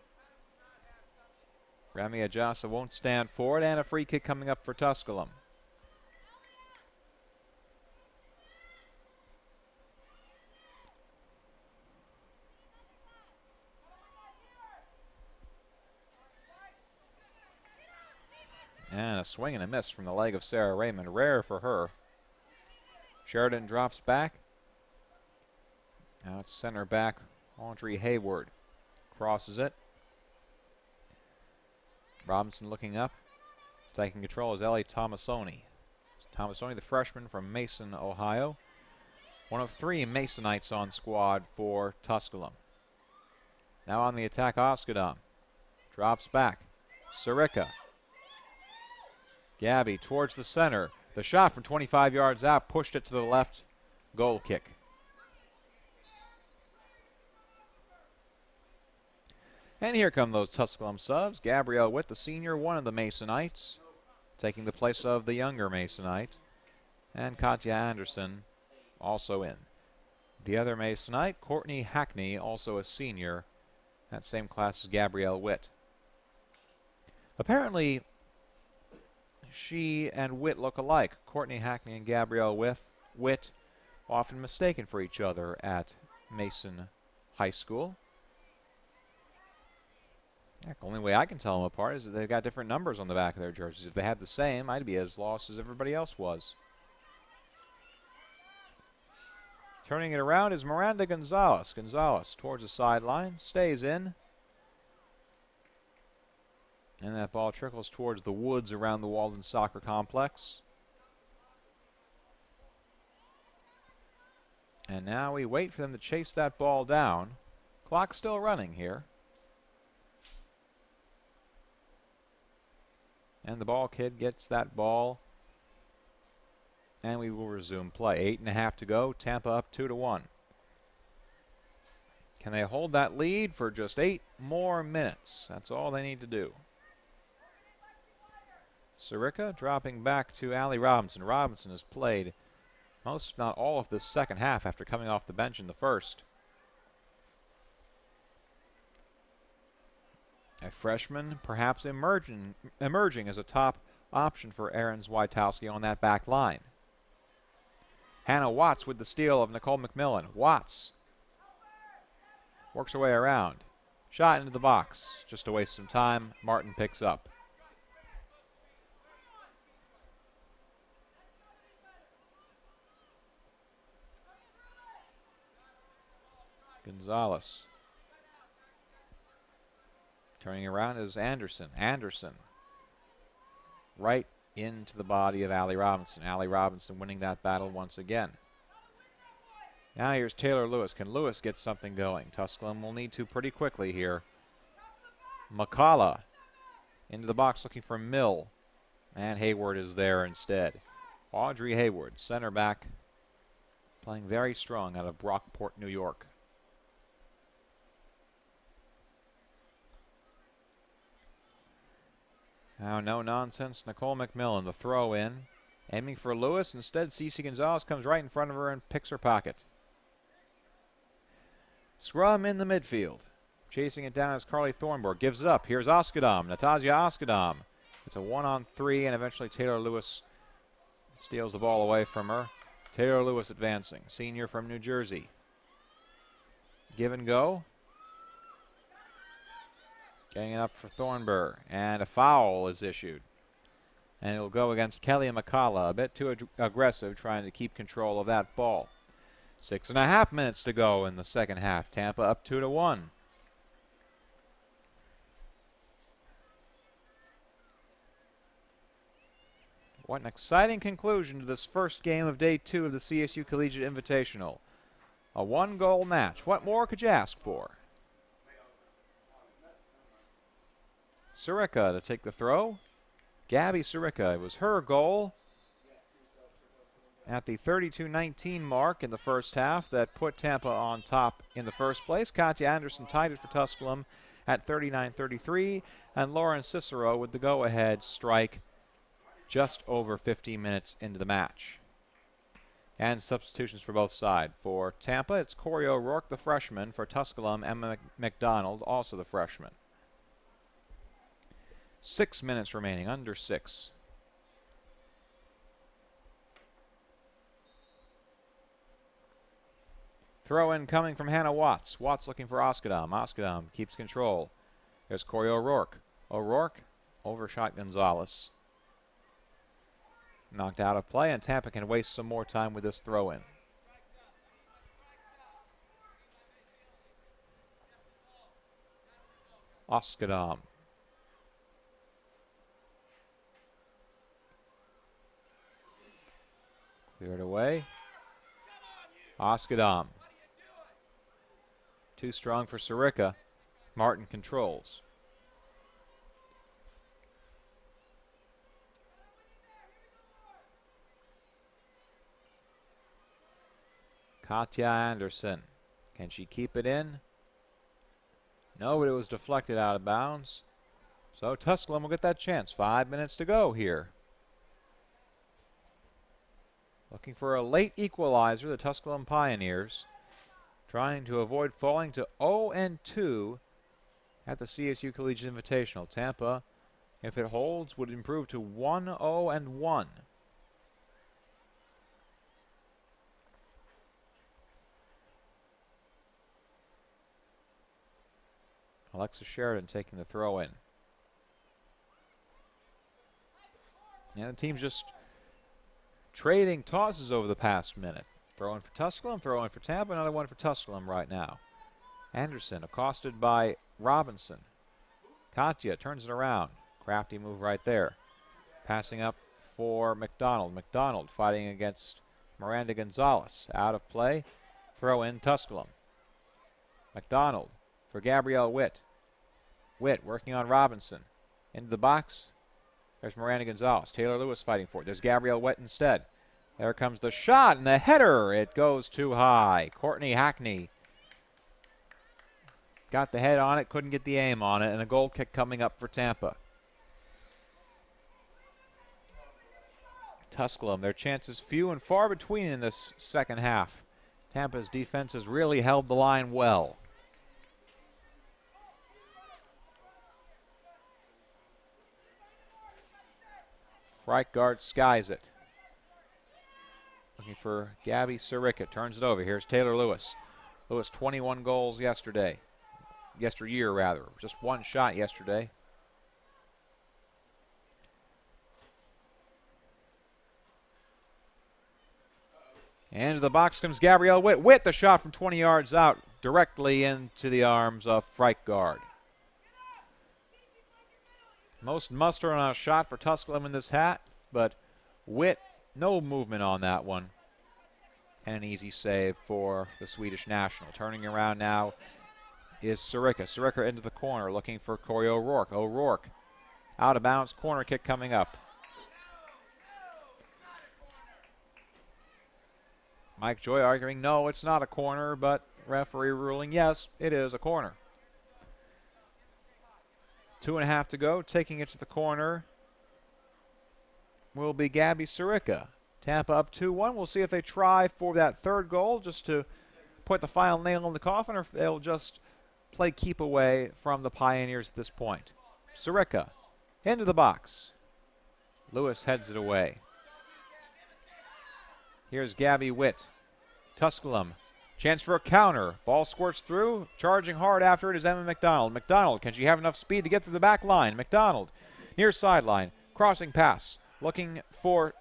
Remy Ajasa won't stand for it, and a free kick coming up for Tusculum. And a swing and a miss from the leg of Sarah Raymond, rare for her. Sheridan drops back. Now it's center back, Audrey Hayward. Crosses it. Robinson looking up. Taking control is Ellie Tomasoni. Tomasoni, the freshman from Mason, Ohio. One of 3 Masonites on squad for Tusculum. Now on the attack, Oskadam. Drops back. Sirica. Gabby towards the center. The shot from 25 yards out pushed it to the left. Goal kick. And here come those Tusculum subs. Gabrielle Witt, the senior, one of the Masonites, taking the place of the younger Masonite. And Katya Anderson also in. The other Masonite, Courtney Hackney, also a senior. That same class as Gabrielle Witt. Apparently, she and Witt look alike. Courtney Hackney and Gabrielle Witt, often mistaken for each other at Mason High School. The only way I can tell them apart is that they've got different numbers on the back of their jerseys. If they had the same, I'd be as lost as everybody else was. Turning it around is Miranda Gonzalez. Gonzalez towards the sideline, stays in. And that ball trickles towards the woods around the Walden Soccer Complex. And now we wait for them to chase that ball down. Clock still running here. And the ball kid gets that ball. And we will resume play. 8.5 to go. Tampa up 2-1. Can they hold that lead for just 8 more minutes? That's all they need to do. Sirica dropping back to Allie Robinson. Robinson has played most, if not all, of the second half after coming off the bench in the first. A freshman, perhaps emerging as a top option for Aaron Zwiatowski on that back line. Hannah Watts with the steal of Nicole McMillan. Watts works her way around. Shot into the box. Just to waste some time. Martin picks up. Gonzalez. Turning around is Anderson. Anderson. Right into the body of Allie Robinson. Allie Robinson winning that battle once again. Now here's Taylor Lewis. Can Lewis get something going? Tusculum will need to pretty quickly here. McCullough into the box looking for Mill. And Hayward is there instead. Audrey Hayward, center back, playing very strong out of Brockport, New York. Now, no nonsense. Nicole McMillan, the throw in. Aiming for Lewis. Instead, Cece Gonzalez comes right in front of her and picks her pocket. Scrum in the midfield. Chasing it down is Carly Thornburg. Gives it up. Here's Oskadam. Natasja Oskadam. It's a 1-on-3, and eventually Taylor Lewis steals the ball away from her. Taylor Lewis advancing. Senior from New Jersey. Give and go. Getting it up for Thornburg. And a foul is issued. And it'll go against Kelly McCullough. A bit too aggressive, trying to keep control of that ball. 6.5 minutes to go in the second half. Tampa up 2-1. What an exciting conclusion to this first game of day 2 of the CSU Collegiate Invitational. A 1-goal match. What more could you ask for? Sirica to take the throw. Gabby Sirica. It was her goal at the 32-19 mark in the first half that put Tampa on top in the first place. Katya Anderson tied it for Tusculum at 39-33, and Lauren Cicero with the go-ahead strike just over 15 minutes into the match. And substitutions for both sides. For Tampa, it's Corey O'Rourke, the freshman. For Tusculum, Emma McDonald, also the freshman. 6 minutes remaining, under 6. Throw in coming from Hannah Watts. Watts looking for Oskadam. Oskadam keeps control. There's Corey O'Rourke. O'Rourke overshot Gonzalez. Knocked out of play, and Tampa can waste some more time with this throw in. Oskadam. Cleared away. Oskadam. Too strong for Sirica. Martin controls. Katya Anderson. Can she keep it in? No, but it was deflected out of bounds. So Tusculum will get that chance. 5 minutes to go here. Looking for a late equalizer, the Tusculum Pioneers. Trying to avoid falling to 0-2 at the CSU Collegiate Invitational. Tampa, if it holds, would improve to 1-0-1. Alexa Sheridan taking the throw in. And the team's just trading tosses over the past minute. Throw in for Tusculum, throw in for Tampa, another one for Tusculum right now. Anderson accosted by Robinson. Katya turns it around. Crafty move right there. Passing up for McDonald. McDonald fighting against Miranda Gonzalez. Out of play. Throw in Tusculum. McDonald for Gabrielle Witt. Witt working on Robinson. Into the box. There's Miranda Gonzalez. Taylor Lewis fighting for it. There's Gabrielle Witt instead. There comes the shot and the header. It goes too high. Courtney Hackney got the head on it, couldn't get the aim on it, and a goal kick coming up for Tampa. Tusculum, their chances few and far between in this second half. Tampa's defense has really held the line well. Freitgart skies it. Looking for Gabby Sirica. Turns it over. Here's Taylor Lewis. Lewis 21 goals yesterday. Yesteryear, rather. Just one shot yesterday. And to the box comes Gabrielle Witt. Witt, the shot from 20 yards out. directly into the arms of Freitgard. Most mustard on a shot for Tusculum in this hat, but Witt, no movement on that one. And an easy save for the Swedish national. Turning around now is Sirica. Sirica into the corner looking for Corey O'Rourke. O'Rourke out of bounds, corner kick coming up. Mike Joy arguing, no, it's not a corner, but referee ruling, yes, it is a corner. 2.5 to go. Taking it to the corner will be Gabby Sirica. Tampa up 2-1. We'll see if they try for that third goal just to put the final nail in the coffin, or if they'll just play keep away from the Pioneers at this point. Sirica into the box. Lewis heads it away. Here's Gabby Witt. Tusculum. Chance for a counter. Ball squirts through. Charging hard after it is Emma McDonald. McDonald, can she have enough speed to get through the back line? McDonald, near sideline. Crossing pass. Looking for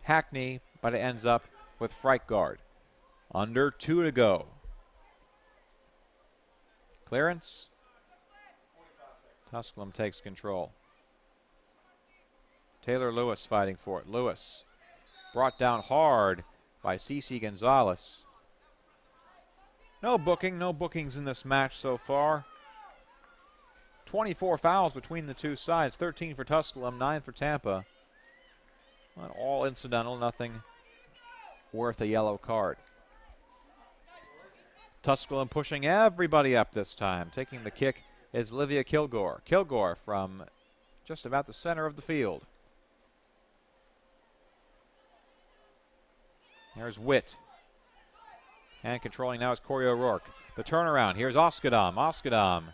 Hackney, but it ends up with Freitgard. Under 2 to go. Clearance. Tusculum takes control. Taylor Lewis fighting for it. Lewis brought down hard by Cece Gonzalez. No bookings in this match so far. 24 fouls between the two sides, 13 for Tusculum, 9 for Tampa. Not all incidental, nothing worth a yellow card. Tusculum pushing everybody up this time. Taking the kick is Olivia Kilgore. Kilgore from just about the center of the field. There's Witt. And controlling now is Corey O'Rourke. The turnaround. Here's Oskadam. Oskadam.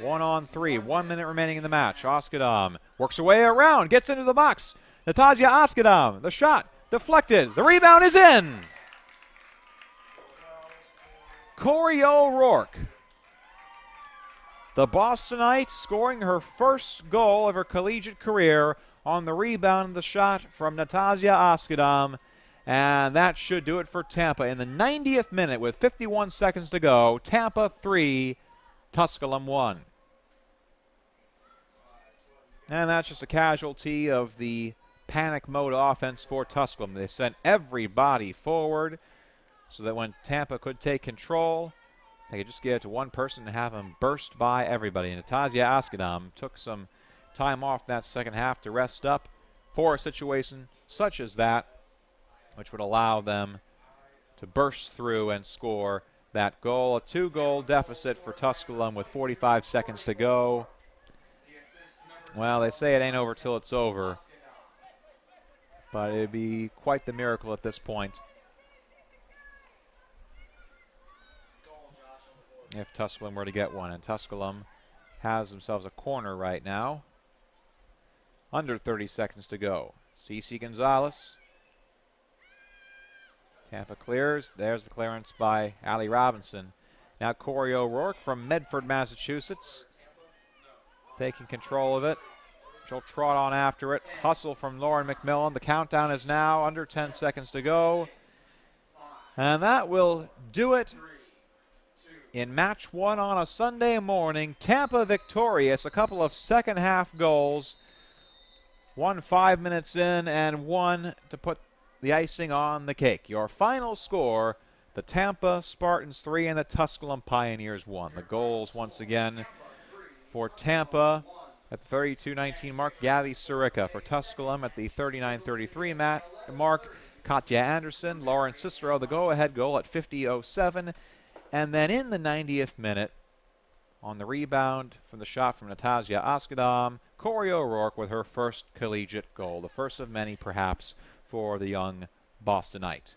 1-on-3. 1 minute remaining in the match. Oskadam works her way around. Gets into the box. Natasja Oskadam. The shot deflected. The rebound is in. Corey O'Rourke. The Bostonite scoring her first goal of her collegiate career on the rebound of the shot from Natasja Oskadam. And that should do it for Tampa. In the 90th minute with 51 seconds to go, Tampa 3, Tusculum 1. And that's just a casualty of the panic mode offense for Tusculum. They sent everybody forward so that when Tampa could take control, they could just get it to one person and have him burst by everybody. Natasja Oskadam took some time off that second half to rest up for a situation such as that, which would allow them to burst through and score that goal. A 2-goal deficit for Tusculum with 45 seconds to go. Well, they say it ain't over till it's over, but it'd be quite the miracle at this point if Tusculum were to get one. And Tusculum has themselves a corner right now. Under 30 seconds to go. Cece Gonzalez. Tampa clears. There's the clearance by Allie Robinson. Now Corey O'Rourke from Medford, Massachusetts, taking control of it. She'll trot on after it. Hustle from Lauren McMillan. The countdown is now under 10 seconds to go. And that will do it in match 1 on a Sunday morning. Tampa victorious. A couple of second half goals. One 5 minutes in and one to put the icing on the cake. Your final score, the Tampa Spartans 3 and the Tusculum Pioneers 1. The goals once again for Tampa at the 32-19 mark, Gabby Sirica. For Tusculum at the 39-33 mark, Katja Anderson. Lauren Cicero, the go-ahead goal at 50:07. And then in the 90th minute, on the rebound from the shot from Natasja Oskadam, Corey O'Rourke with her first collegiate goal, the first of many perhaps for the young Bostonite.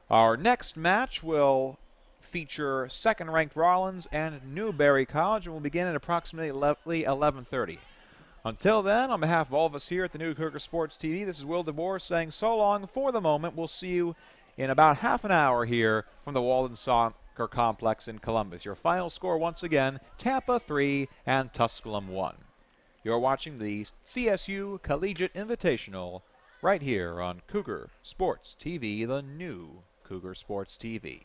Our next match will feature second-ranked Rollins and Newberry College, and will begin at approximately 11:30. Until then, on behalf of all of us here at the New Cougar Sports TV, this is Will DeBoer saying so long for the moment. We'll see you in about half an hour here from the Walden Soccer Complex in Columbus. Your final score once again, Tampa 3 and Tusculum 1. You're watching the CSU Collegiate Invitational right here on Cougar Sports TV, the new Cougar Sports TV.